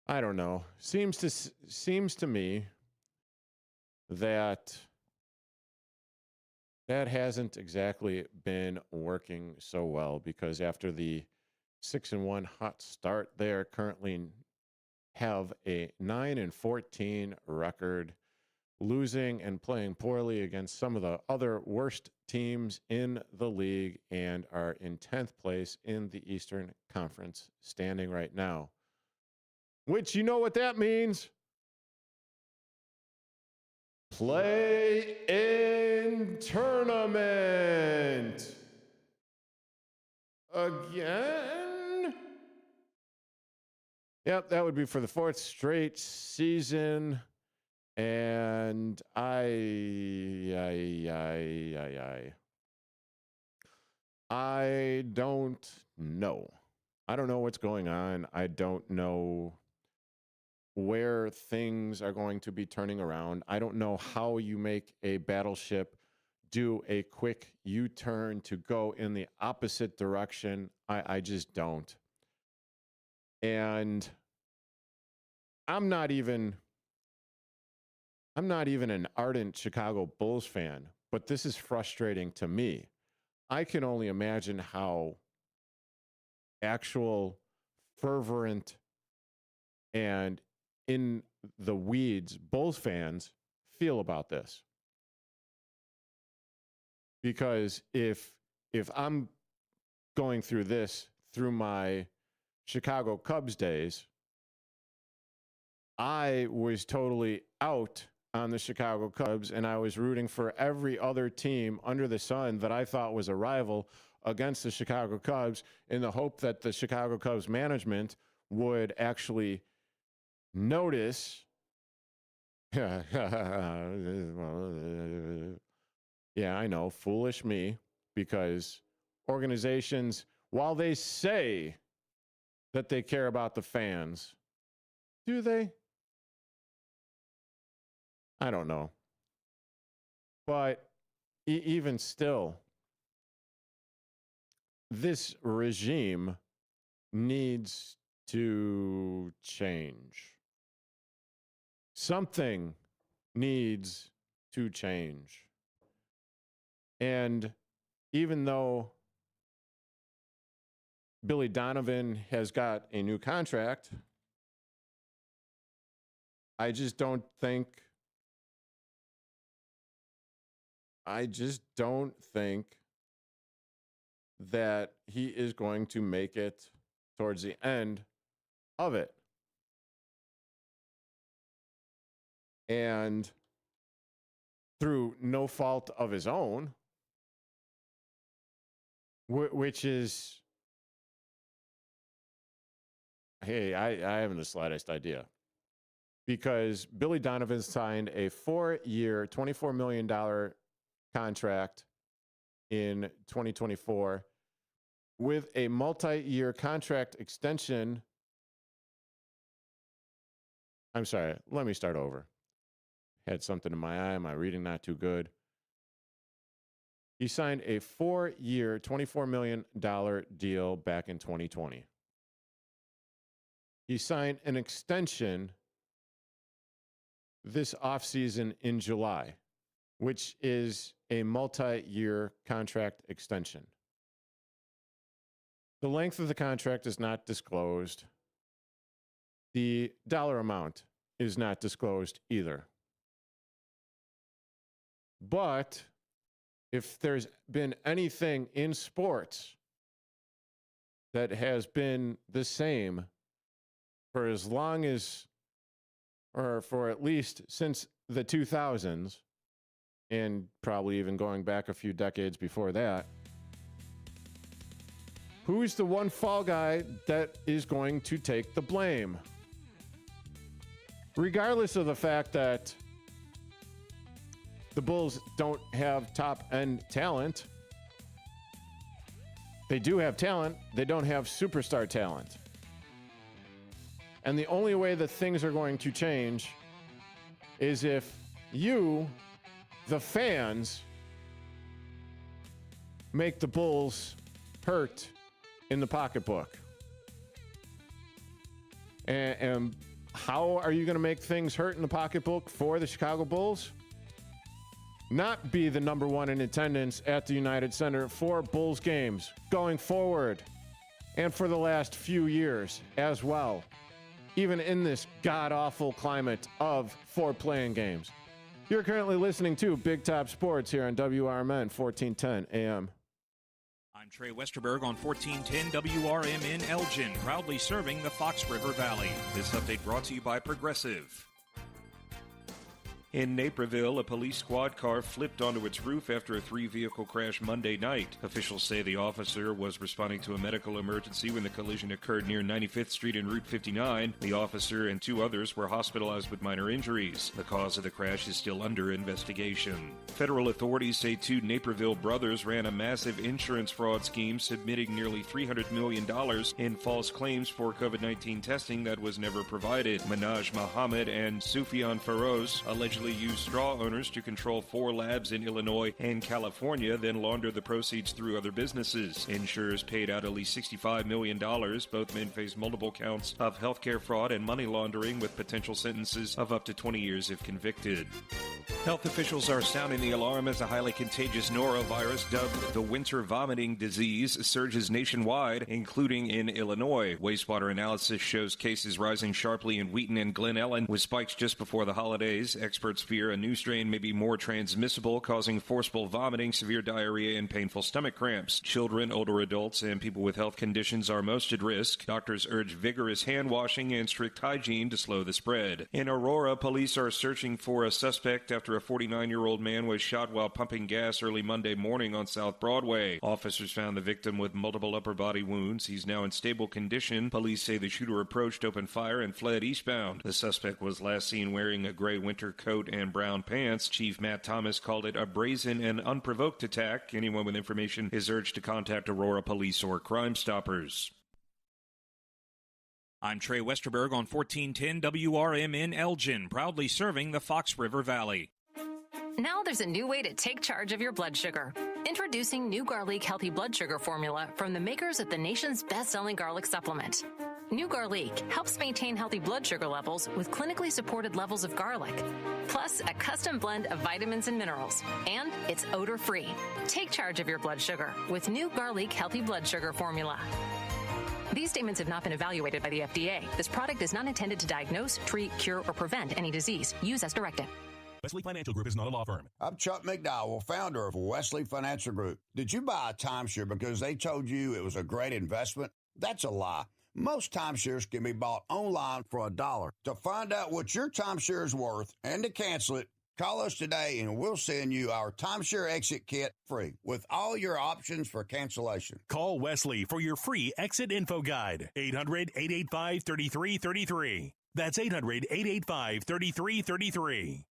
I don't know. Seems to me that hasn't exactly been working so well, because after the 6-1 hot start, they are currently have a 9-14 record, losing and playing poorly against some of the other worst teams in the league, and are in 10th place in the Eastern Conference standing right now. Which, you know what that means? Play-in tournament. Again? Yep, that would be for the 4th straight season. And I don't know. I don't know what's going on. I don't know where things are going to be turning around. I don't know how you make a battleship do a quick U-turn to go in the opposite direction. I just don't. And I'm not even an ardent Chicago Bulls fan, but this is frustrating to me. I can only imagine how actual fervent and in the weeds Bulls fans feel about this. Because if I'm going through this through my Chicago Cubs days, I was totally out on the Chicago Cubs, and I was rooting for every other team under the sun that I thought was a rival against the Chicago Cubs, in the hope that the Chicago Cubs management would actually notice. Yeah, I know, foolish me, because organizations, while they say that they care about the fans, do they? I don't know. But even still, this regime needs to change. Something needs to change. And even though Billy Donovan has got a new contract, I just don't think that he is going to make it towards the end of it. And through no fault of his own, which is, hey, I haven't the slightest idea. Because Billy Donovan signed a 4-year, $24 million contract in 2024 with a multi-year contract extension. I'm sorry, let me start over. Had something in my eye. My reading not too good. He signed a 4-year, $24 million deal back in 2020. He signed an extension this offseason in July, which is a multi-year contract extension. The length of the contract is not disclosed. The dollar amount is not disclosed either. But if there's been anything in sports that has been the same for as long as, or for at least since the 2000s, and probably even going back a few decades before that, who's the one fall guy that is going to take the blame? Regardless of the fact that the Bulls don't have top-end talent, they do have talent. They don't have superstar talent. And the only way that things are going to change is if you, the fans, make the Bulls hurt in the pocketbook. And how are you going to make things hurt in the pocketbook for the Chicago Bulls? Not be the number one in attendance at the United Center for Bulls games going forward, and for the last few years as well, even in this god-awful climate of 4 playing games. You're currently listening to Big Top Sports here on WRMN 1410 AM. I'm Trey Westerberg on 1410 WRMN Elgin, proudly serving the Fox River Valley. This update brought to you by Progressive. In Naperville, a police squad car flipped onto its roof after a 3-vehicle crash Monday night. Officials say the officer was responding to a medical emergency when the collision occurred near 95th Street and Route 59. The officer and 2 others were hospitalized with minor injuries. The cause of the crash is still under investigation. Federal authorities say 2 Naperville brothers ran a massive insurance fraud scheme, submitting nearly $300 million in false claims for COVID-19 testing that was never provided. Minaj Muhammad and Sufyan Feroz allegedly used straw owners to control 4 labs in Illinois and California, then launder the proceeds through other businesses. Insurers paid out at least $65 million. Both men face multiple counts of healthcare fraud and money laundering, with potential sentences of up to 20 years if convicted. Health officials are sounding the alarm as a highly contagious norovirus dubbed the winter vomiting disease surges nationwide, including in Illinois. Wastewater analysis shows cases rising sharply in Wheaton and Glen Ellen, with spikes just before the holidays. Experts fear a new strain may be more transmissible, causing forceful vomiting, severe diarrhea, and painful stomach cramps. Children, older adults, and people with health conditions are most at risk. Doctors urge vigorous hand washing and strict hygiene to slow the spread. In Aurora, police are searching for a suspect after a 49-year-old man was shot while pumping gas early Monday morning on South Broadway. Officers found the victim with multiple upper body wounds. He's now in stable condition. Police say the shooter approached, opened fire, and fled eastbound. The suspect was last seen wearing a gray winter coat and brown pants. Chief Matt Thomas called it a brazen and unprovoked attack. Anyone with information is urged to contact Aurora Police or Crime Stoppers. I'm Trey Westerberg on 1410 WRMN Elgin, proudly serving the Fox River Valley. Now there's a new way to take charge of your blood sugar. Introducing new Garlic Healthy Blood Sugar Formula from the makers of the nation's best-selling garlic supplement. New Garlic helps maintain healthy blood sugar levels with clinically supported levels of garlic, plus a custom blend of vitamins and minerals, and it's odor-free. Take charge of your blood sugar with new Garlic Healthy Blood Sugar Formula. These statements have not been evaluated by the FDA. This product is not intended to diagnose, treat, cure, or prevent any disease. Use as directed. Wesley Financial Group is not a law firm. I'm Chuck McDowell, founder of Wesley Financial Group. Did you buy a timeshare because they told you it was a great investment? That's a lie. Most timeshares can be bought online for $1. To find out what your timeshare is worth and to cancel it, call us today and we'll send you our timeshare exit kit free with all your options for cancellation. Call Wesley for your free exit info guide. 800-885-3333. That's 800-885-3333.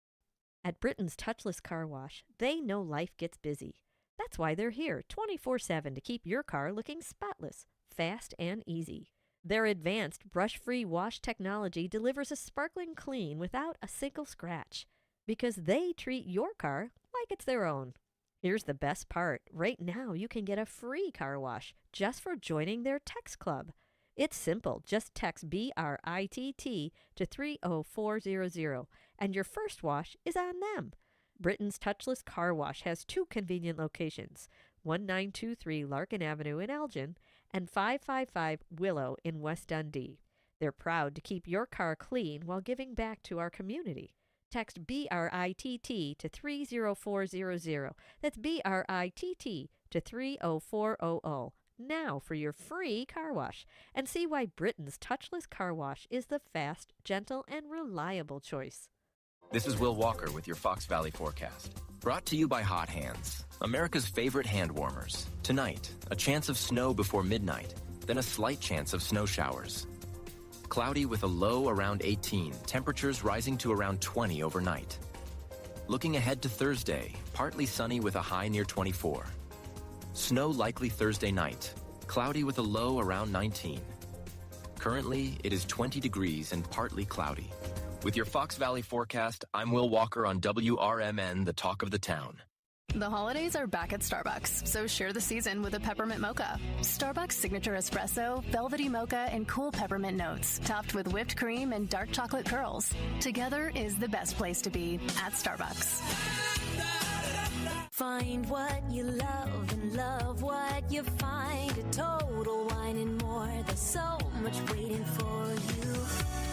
At Britain's Touchless Car Wash, they know life gets busy. That's why they're here 24/7 to keep your car looking spotless, fast, and easy. Their advanced brush-free wash technology delivers a sparkling clean without a single scratch, because they treat your car like it's their own. Here's the best part. Right now, you can get a free car wash just for joining their text club. It's simple. Just text BRITT to 30400, and your first wash is on them. Britain's Touchless Car Wash has 2 convenient locations, 1923 Larkin Avenue in Elgin and 555 Willow in West Dundee. They're proud to keep your car clean while giving back to our community. Text BRITT to 30400. That's BRITT to 30400. Now for your free car wash, and see why Britain's Touchless Car Wash is the fast, gentle, and reliable choice. This is Will Walker with your Fox Valley forecast. Brought to you by Hot Hands, America's favorite hand warmers. Tonight, a chance of snow before midnight, then a slight chance of snow showers. Cloudy with a low around 18, temperatures rising to around 20 overnight. Looking ahead to Thursday, partly sunny with a high near 24. Snow likely Thursday night, cloudy with a low around 19. Currently, it is 20 degrees and partly cloudy. With your Fox Valley forecast, I'm Will Walker on WRMN, the talk of the town. The holidays are back at Starbucks, so share the season with a peppermint mocha. Starbucks signature espresso, velvety mocha, and cool peppermint notes, topped with whipped cream and dark chocolate pearls. Together is the best place to be at Starbucks. Find what you love and love what you find. A Total Wine and More. There's so much waiting for you.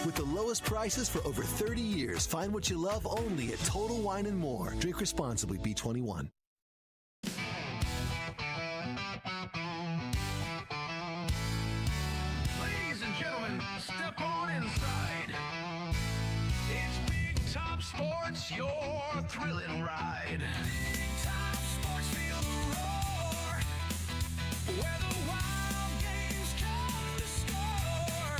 With the lowest prices for over 30 years, find what you love only at Total Wine and More. Drink responsibly. B21. Ladies and gentlemen, step on inside. It's Big Top Sports, your thrilling ride. Big Top Sports, feel the roar. Where the wild games come to score.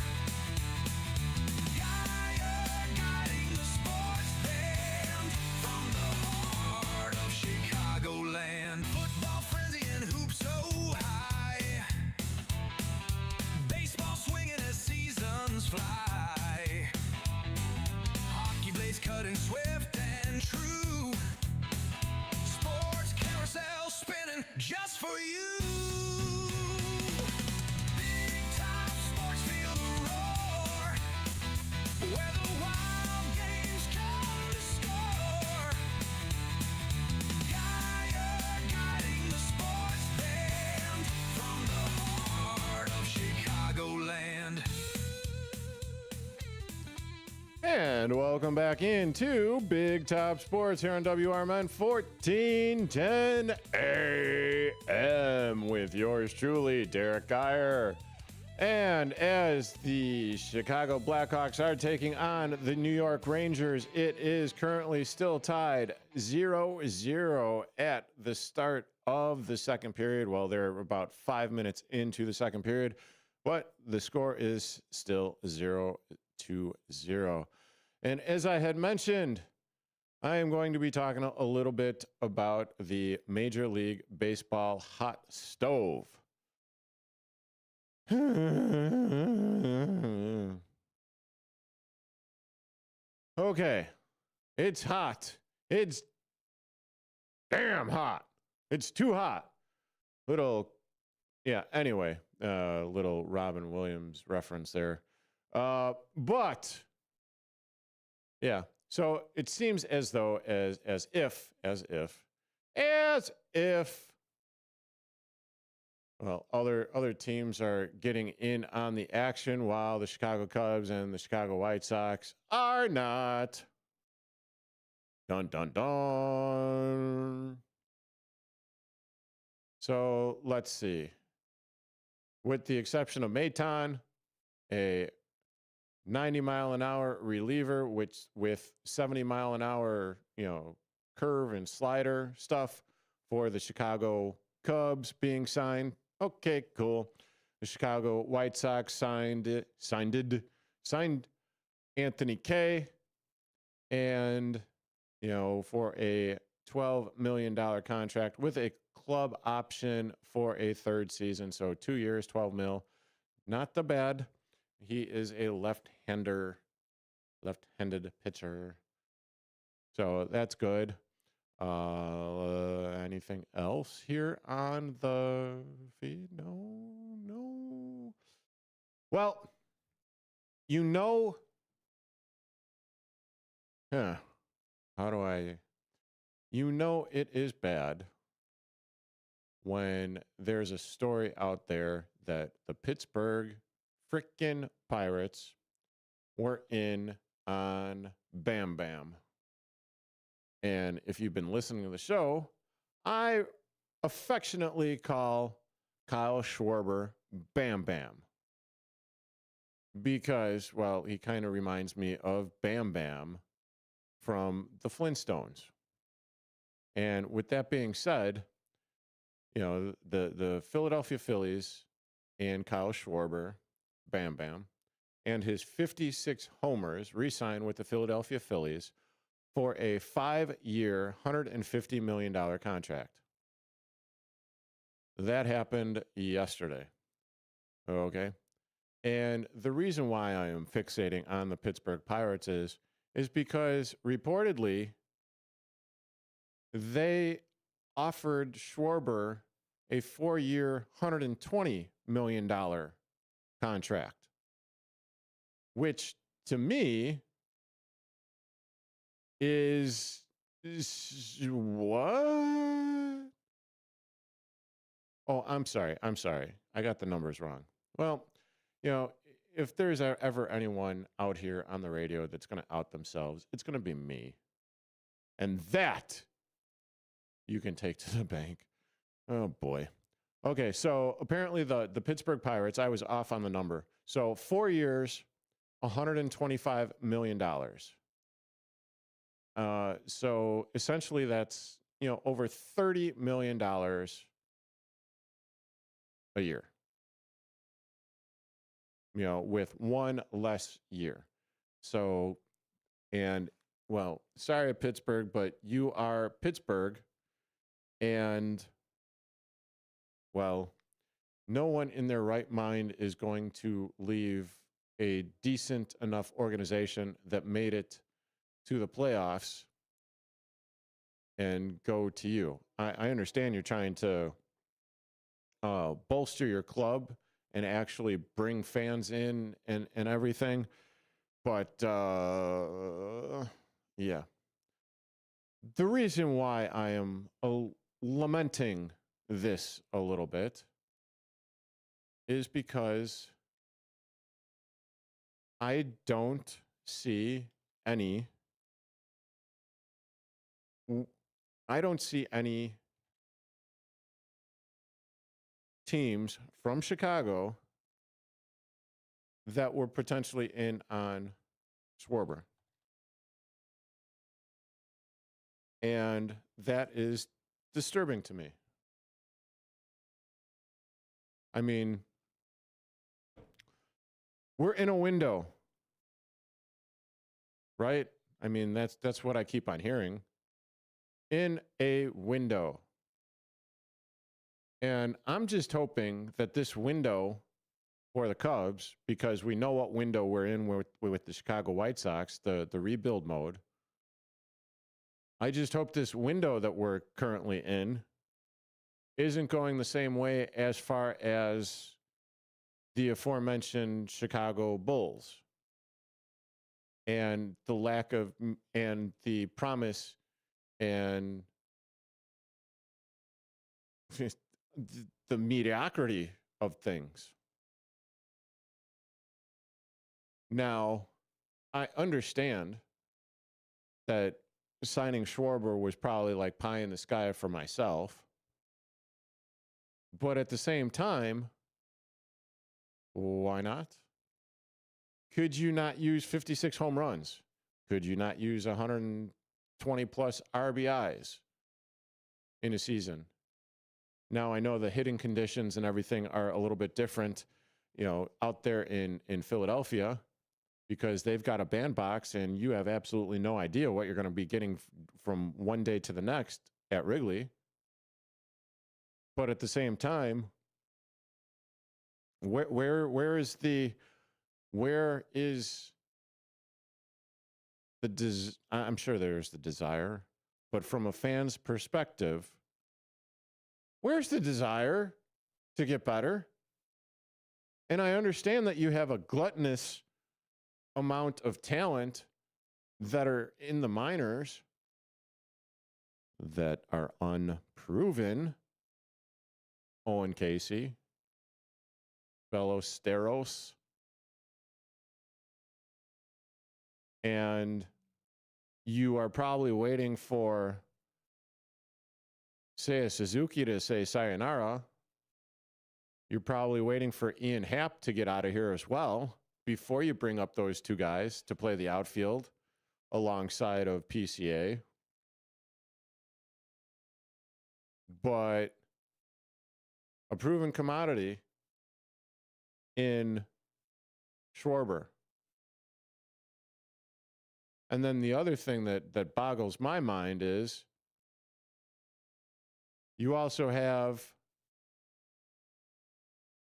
Geyer guiding the sports band from the heart of Chicagoland. Football frenzy and hoops so high. Baseball swinging as seasons fly. Hockey blades cutting swift and true. Sports carousel spinning just for you. Big Top Sports, feel the roar. Where the wild games come to score. Geyer guiding the sports band from the heart of Chicagoland. And welcome back into Big Top Sports here on WRMN 1410 AM with yours truly, Derrick Geyer. And as the Chicago Blackhawks are taking on the New York Rangers, it is currently still tied 0-0 at the start of the second period. Well, they're about 5 minutes into the second period, but the score is still 0-0. And as I had mentioned, I am going to be talking a little bit about the Major League Baseball hot stove. Okay, it's hot. It's damn hot. It's too hot. Anyway, little Robin Williams reference there. But yeah, so it seems as though as if Well, other teams are getting in on the action while the Chicago Cubs and the Chicago White Sox are not. Dun, dun, dun. So let's see. With the exception of Maton, a 90-mile-an-hour reliever, which with 70-mile-an-hour, curve and slider stuff for the Chicago Cubs being signed. Okay, cool. The Chicago White Sox signed Anthony Kay, and for a $12 million contract with a club option for a third season. So 2 years, 12 mil. Not the bad. He is a left-handed pitcher. So that's good. Anything else here on the feed? No. Well, how do I? It is bad when there's a story out there that the Pittsburgh frickin' Pirates were in on Bam Bam. And if you've been listening to the show, I affectionately call Kyle Schwarber Bam Bam. Because, well, he kind of reminds me of Bam Bam from the Flintstones. And with that being said, the Philadelphia Phillies and Kyle Schwarber, Bam Bam, and his 56 homers re-signed with the Philadelphia Phillies for a 5-year, $150 million contract. That happened yesterday. Okay. And the reason why I am fixating on the Pittsburgh Pirates is because reportedly they offered Schwarber a 4-year, $120 million contract, which to me is what? Oh, I'm sorry. I got the numbers wrong. Well, if there's ever anyone out here on the radio that's going to out themselves, it's going to be me. And that you can take to the bank. Oh, boy. Okay, so apparently the Pittsburgh Pirates, I was off on the number. So 4 years, $125 million. So essentially that's, over $30 million a year. With one less year. So, and, well, sorry, Pittsburgh, but you are Pittsburgh. And, well, no one in their right mind is going to leave a decent enough organization that made it to the playoffs and go to you. I understand you're trying to bolster your club and actually bring fans in and everything. But, yeah. The reason why I am lamenting this a little bit is because I don't see any teams from Chicago that were potentially in on Schwarber. And that is disturbing to me. I mean, we're in a window, right? I mean, that's what I keep on hearing. In a window. And I'm just hoping that this window for the Cubs, because we know what window we're in with the Chicago White Sox, the rebuild mode. I just hope this window that we're currently in isn't going the same way as far as the aforementioned Chicago Bulls and the lack of, and the promise and the mediocrity of things. Now, I understand that signing Schwarber was probably like pie in the sky for myself. But at the same time, why not? Could you not use 56 home runs? Could you not use 120 plus RBIs in a season? Now, I know the hitting conditions and everything are a little bit different, out there in Philadelphia, because they've got a bandbox and you have absolutely no idea what you're going to be getting from one day to the next at Wrigley. But at the same time, where is the I'm sure there's the desire, but from a fan's perspective, where's the desire to get better? And I understand that you have a gluttonous amount of talent that are in the minors that are unproven. Owen Casey, Ballesteros, and you are probably waiting for Seiya Suzuki to say sayonara. You're probably waiting for Ian Happ to get out of here as well before you bring up those two guys to play the outfield alongside of PCA. But a proven commodity in Schwarber. And then the other thing that boggles my mind is you also have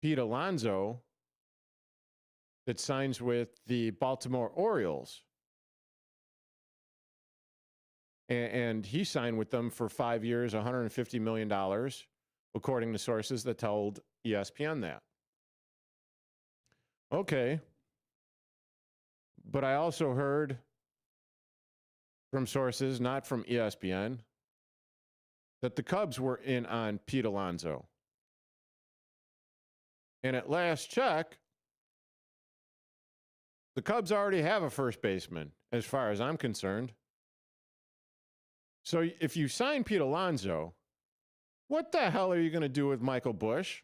Pete Alonso that signs with the Baltimore Orioles. And he signed with them for 5 years, $150 million, according to sources that told ESPN that. Okay. But I also heard from sources, not from ESPN, that the Cubs were in on Pete Alonso. And at last check, the Cubs already have a first baseman, as far as I'm concerned. So if you sign Pete Alonso, what the hell are you going to do with Michael Busch?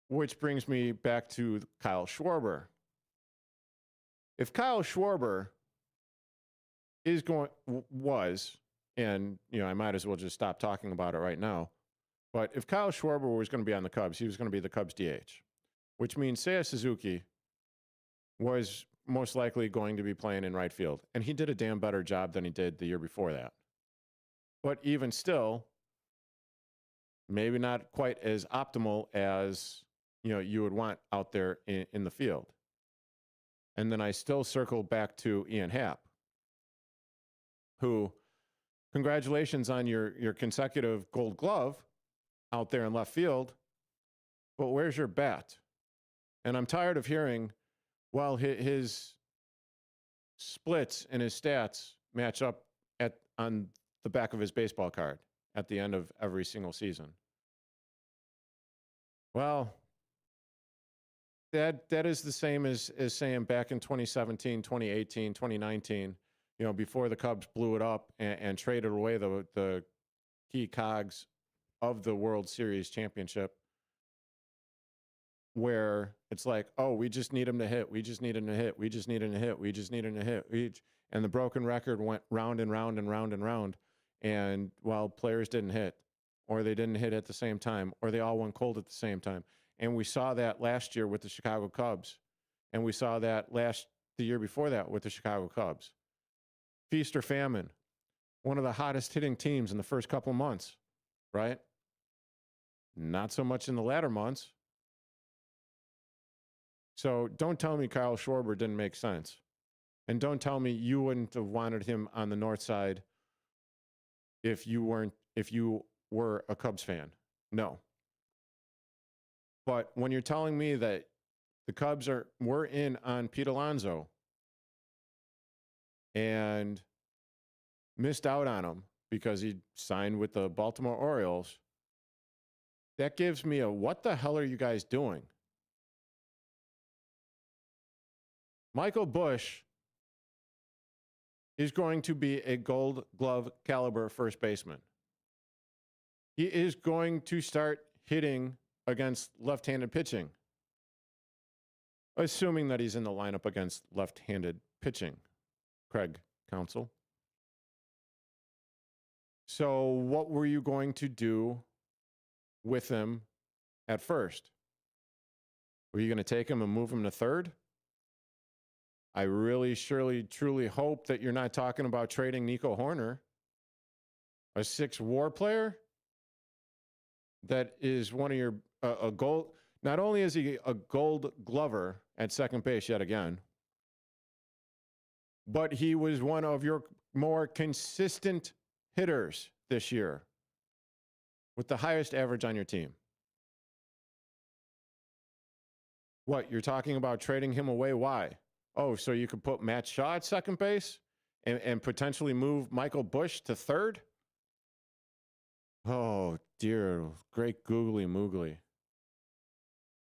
Which brings me back to Kyle Schwarber. If Kyle Schwarber was, and I might as well just stop talking about it right now, but if Kyle Schwarber was going to be on the Cubs, he was going to be the Cubs DH, which means Seiya Suzuki was most likely going to be playing in right field. And he did a damn better job than he did the year before that. But even still, maybe not quite as optimal as you would want out there in the field. And then I still circle back to Ian Happ, who, congratulations on your consecutive Gold Glove out there in left field, but where's your bat? And I'm tired of hearing, well, his splits and his stats match up on the back of his baseball card at the end of every single season. Well, that is the same as saying back in 2017, 2018, 2019, before the Cubs blew it up and traded away the key cogs of the World Series championship, where it's like, oh, we just need him to hit. We just need him to hit. We just need him to hit. We just need him to hit. And the broken record went round and round and round and round. And while players didn't hit, or they didn't hit at the same time, or they all went cold at the same time. And we saw that last year with the Chicago Cubs. And we saw that the year before that with the Chicago Cubs. Feast or famine. One of the hottest hitting teams in the first couple of months, right? Not so much in the latter months. So don't tell me Kyle Schwarber didn't make sense. And don't tell me you wouldn't have wanted him on the north side if you were a Cubs fan. No. But when you're telling me that the Cubs were in on Pete Alonso and missed out on him because he signed with the Baltimore Orioles, that gives me a what the hell are you guys doing? Michael Busch is going to be a Gold Glove caliber first baseman. He is going to start hitting against left-handed pitching, assuming that he's in the lineup against left-handed pitching, Craig Counsell. So what were you going to do with him at first? Were you going to take him and move him to third? I really, surely, truly hope that you're not talking about trading Nico Horner, a 6 WAR player that is one of your a gold. Not only is he a Gold Glover at second base yet again, but he was one of your more consistent hitters this year with the highest average on your team. What, you're talking about trading him away? Why? Oh, so you could put Matt Shaw at second base and potentially move Michael Busch to third? Oh, dear. Great googly moogly.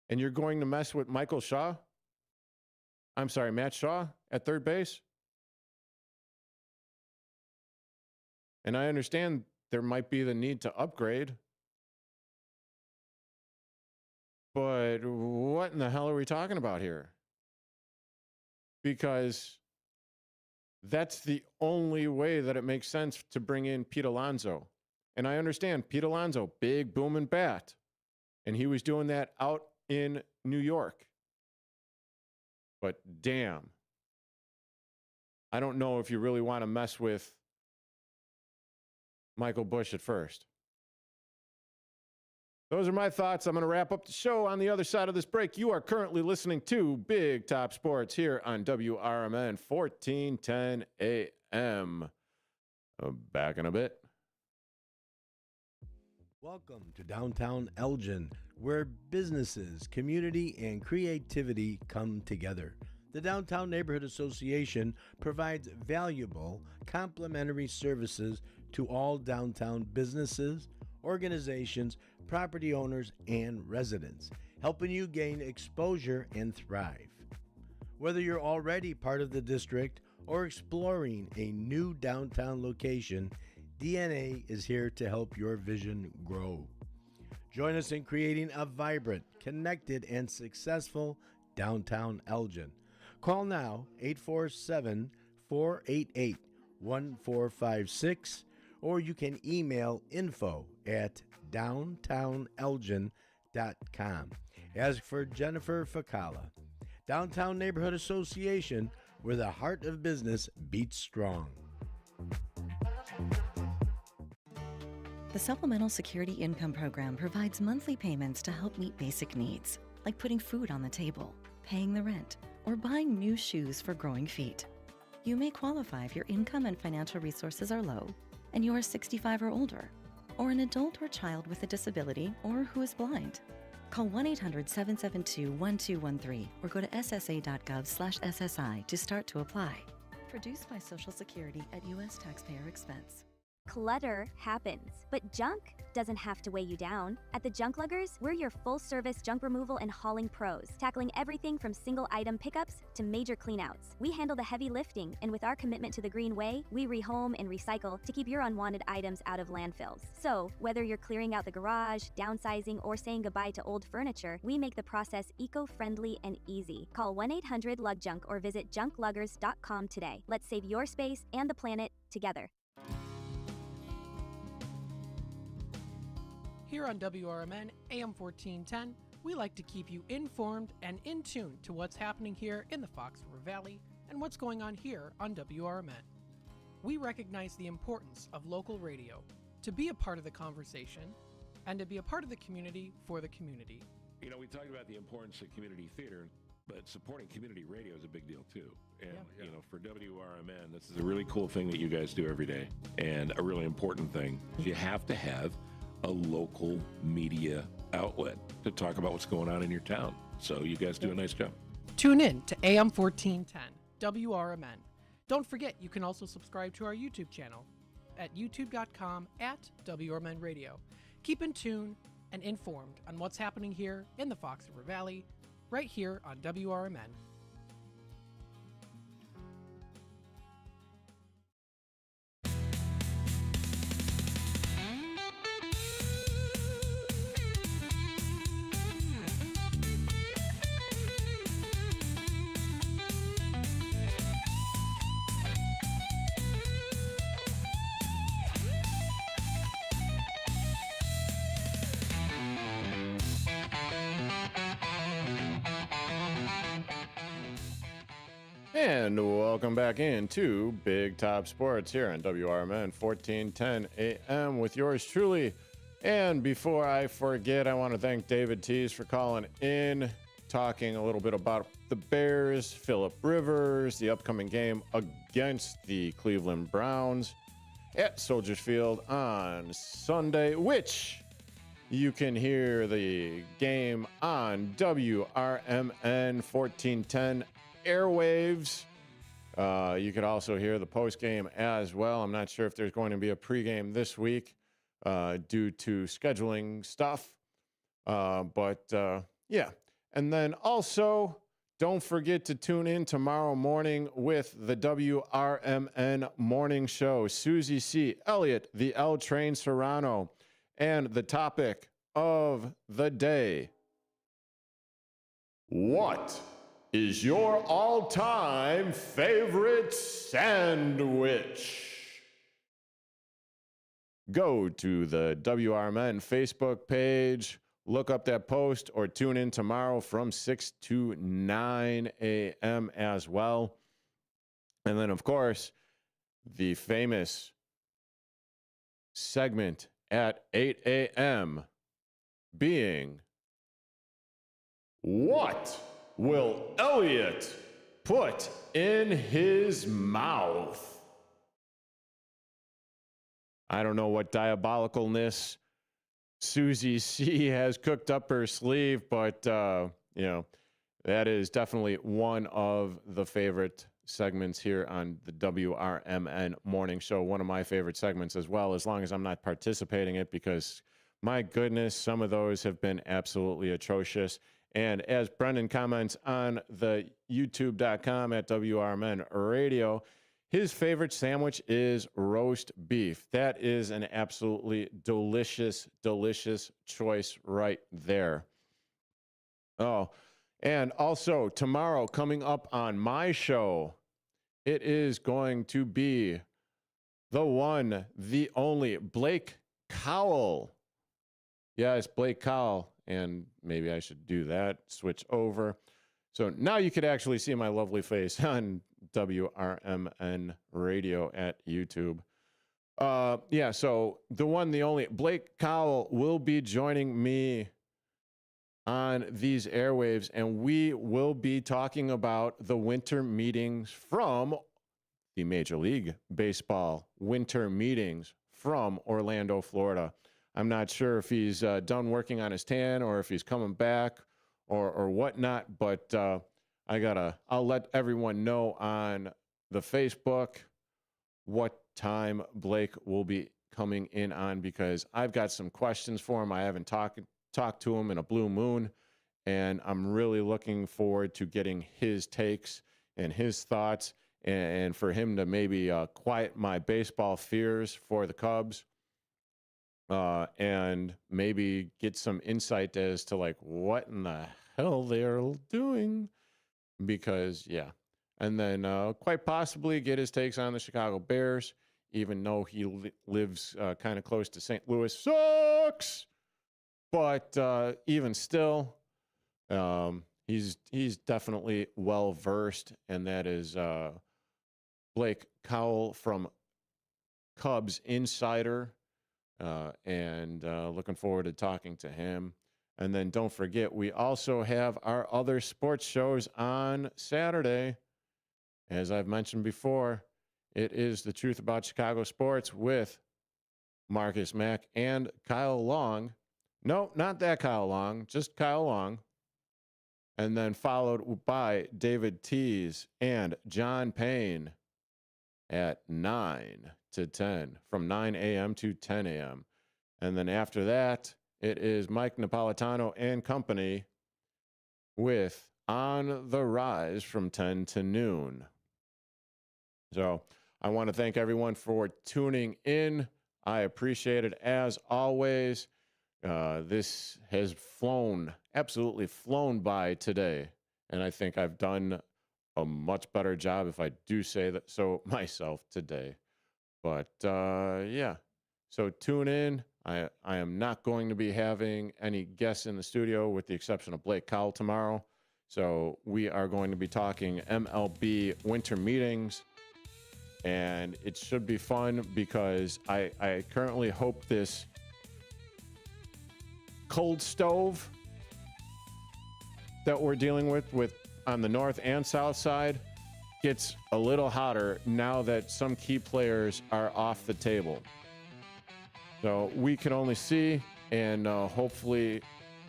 And you're going to mess with Matt Shaw at third base? And I understand there might be the need to upgrade. But what in the hell are we talking about here? Because that's the only way that it makes sense to bring in Pete Alonso. And I understand Pete Alonso, big booming bat. And he was doing that out in New York. But damn, I don't know if you really want to mess with Michael Busch at first. Those are my thoughts. I'm going to wrap up the show on the other side of this break. You are currently listening to Big Top Sports here on WRMN 1410 AM. Back in a bit. Welcome to downtown Elgin, where businesses, community, and creativity come together. The Downtown Neighborhood Association provides valuable, complimentary services to all downtown businesses, organizations, property owners, and residents, helping you gain exposure and thrive. Whether you're already part of the district or exploring a new downtown location, DNA is here to help your vision grow. Join us in creating a vibrant, connected, and successful downtown Elgin. Call now 847-488-1456, or you can email info@downtownelgin.com. As for Jennifer Facala, Downtown Neighborhood Association, where the heart of business beats strong. The Supplemental Security Income Program provides monthly payments to help meet basic needs, like putting food on the table, paying the rent, or buying new shoes for growing feet. You may qualify if your income and financial resources are low, and you are 65 or older, or an adult or child with a disability, or who is blind. Call 1-800-772-1213 or go to ssa.gov/SSI to start to apply. Produced by Social Security at U.S. taxpayer expense. Clutter happens, but junk doesn't have to weigh you down. At the Junk Luggers, we're your full-service junk removal and hauling pros, tackling everything from single-item pickups to major cleanouts. We handle the heavy lifting, and with our commitment to the green way, we rehome and recycle to keep your unwanted items out of landfills. So, whether you're clearing out the garage, downsizing, or saying goodbye to old furniture, we make the process eco-friendly and easy. Call 1-800-LUGJUNK or visit junkluggers.com today. Let's save your space and the planet together. Here on WRMN AM 1410, we like to keep you informed and in tune to what's happening here in the Fox River Valley and what's going on here on WRMN. We recognize the importance of local radio to be a part of the conversation and to be a part of the community for the community. You know, we talked about the importance of community theater, but supporting community radio is a big deal too. And, you know, for WRMN, this is a really cool thing that you guys do every day, and a really important thing. You have to have a local media outlet to talk about what's going on in your town. So you guys do a nice job. Tune in to AM 1410, WRMN. Don't forget, you can also subscribe to our YouTube channel at youtube.com/WRMN Radio. Keep in tune and informed on what's happening here in the Fox River Valley, right here on WRMN. And welcome back into Big Top Sports here on WRMN 1410 AM with yours truly. And before I forget, I want to thank David Tees for calling in, talking a little bit about the Bears, Phillip Rivers, the upcoming game against the Cleveland Browns at Soldier Field on Sunday, which you can hear the game on WRMN 1410 airwaves. You could also hear the post game as well. I'm not sure if there's going to be a pregame this week due to scheduling stuff. But yeah. And then also, don't forget to tune in tomorrow morning with the WRMN Morning Show. Susie C. Elliott, the L Train Serrano, and the topic of the day: what is your all-time favorite sandwich? Go to the WRMN Facebook page, look up that post, or tune in tomorrow from 6 to 9 a.m. as well. And then, of course, the famous segment at 8 a.m. being, what will Elliot put in his mouth? I don't know what diabolicalness Susie C has cooked up her sleeve, but, that is definitely one of the favorite segments here on the WRMN Morning Show. One of my favorite segments as well, as long as I'm not participating in it, because my goodness, some of those have been absolutely atrocious. And as Brendan comments on the youtube.com at WRMN Radio, his favorite sandwich is roast beef. That is an absolutely delicious, delicious choice right there. Oh, and also tomorrow coming up on my show, it is going to be the one, the only Blake Cowell. Yes, Blake Cowell. And maybe I should do that, switch over. So now you could actually see my lovely face on WRMN Radio at YouTube. So the one, the only Blake Cowell will be joining me on these airwaves, and we will be talking about the winter meetings from the Major League Baseball winter meetings from Orlando, Florida. I'm not sure if he's done working on his tan or if he's coming back or whatnot, but I'll let everyone know on the Facebook what time Blake will be coming in on, because I've got some questions for him. I haven't talked to him in a blue moon, and I'm really looking forward to getting his takes and his thoughts, and for him to maybe quiet my baseball fears for the Cubs. And maybe get some insight as to like what in the hell they're doing, because and then quite possibly get his takes on the Chicago Bears, even though he lives kind of close to St. Louis. Sucks, but even still, he's definitely well versed, and that is Blake Cowell from Cubs Insider. And looking forward to talking to him. And then don't forget, we also have our other sports shows on Saturday. As I've mentioned before, it is The Truth About Chicago Sports with Marcus Mack and Kyle Long. No, not that Kyle Long, just Kyle Long. And then followed by David Tees and John Payne at 9 to 10, from 9 a.m. to 10 a.m. And then after that, It is Mike Napolitano and company with On the Rise from 10 to noon. So I want to thank everyone for tuning in. I appreciate it as always. This has absolutely flown by today. And I think I've done a much better job, if I do say that so myself, today. But yeah, so tune in. I am not going to be having any guests in the studio with the exception of Blake Cowell tomorrow. So we are going to be talking MLB winter meetings. And it should be fun because I currently hope this cold stove that we're dealing with on the north and south side gets a little hotter now that some key players are off the table. So we can only see, and hopefully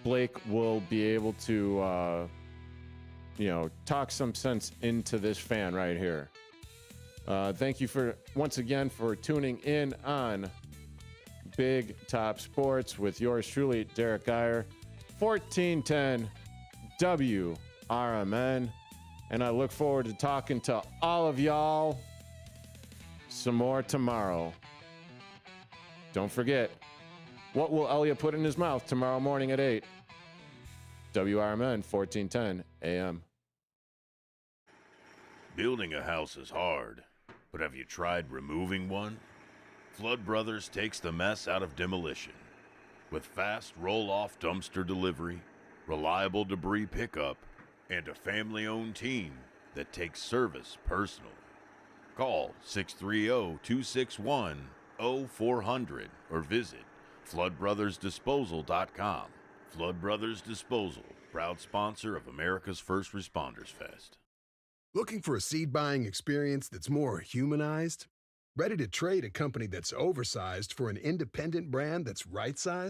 Blake will be able to, talk some sense into this fan right here. Thank you once again for tuning in on Big Top Sports with yours truly, Derrick Geyer, 1410 WRMN. And I look forward to talking to all of y'all some more tomorrow. Don't forget, what will Elliot put in his mouth tomorrow morning at 8? WRMN, 1410 AM. Building a house is hard, but have you tried removing one? Flood Brothers takes the mess out of demolition. With fast roll-off dumpster delivery, reliable debris pickup, and a family-owned team that takes service personally. Call 630-261-0400 or visit floodbrothersdisposal.com. Flood Brothers Disposal, proud sponsor of America's First Responders Fest. Looking for a seed buying experience that's more humanized? Ready to trade a company that's oversized for an independent brand that's right-sized?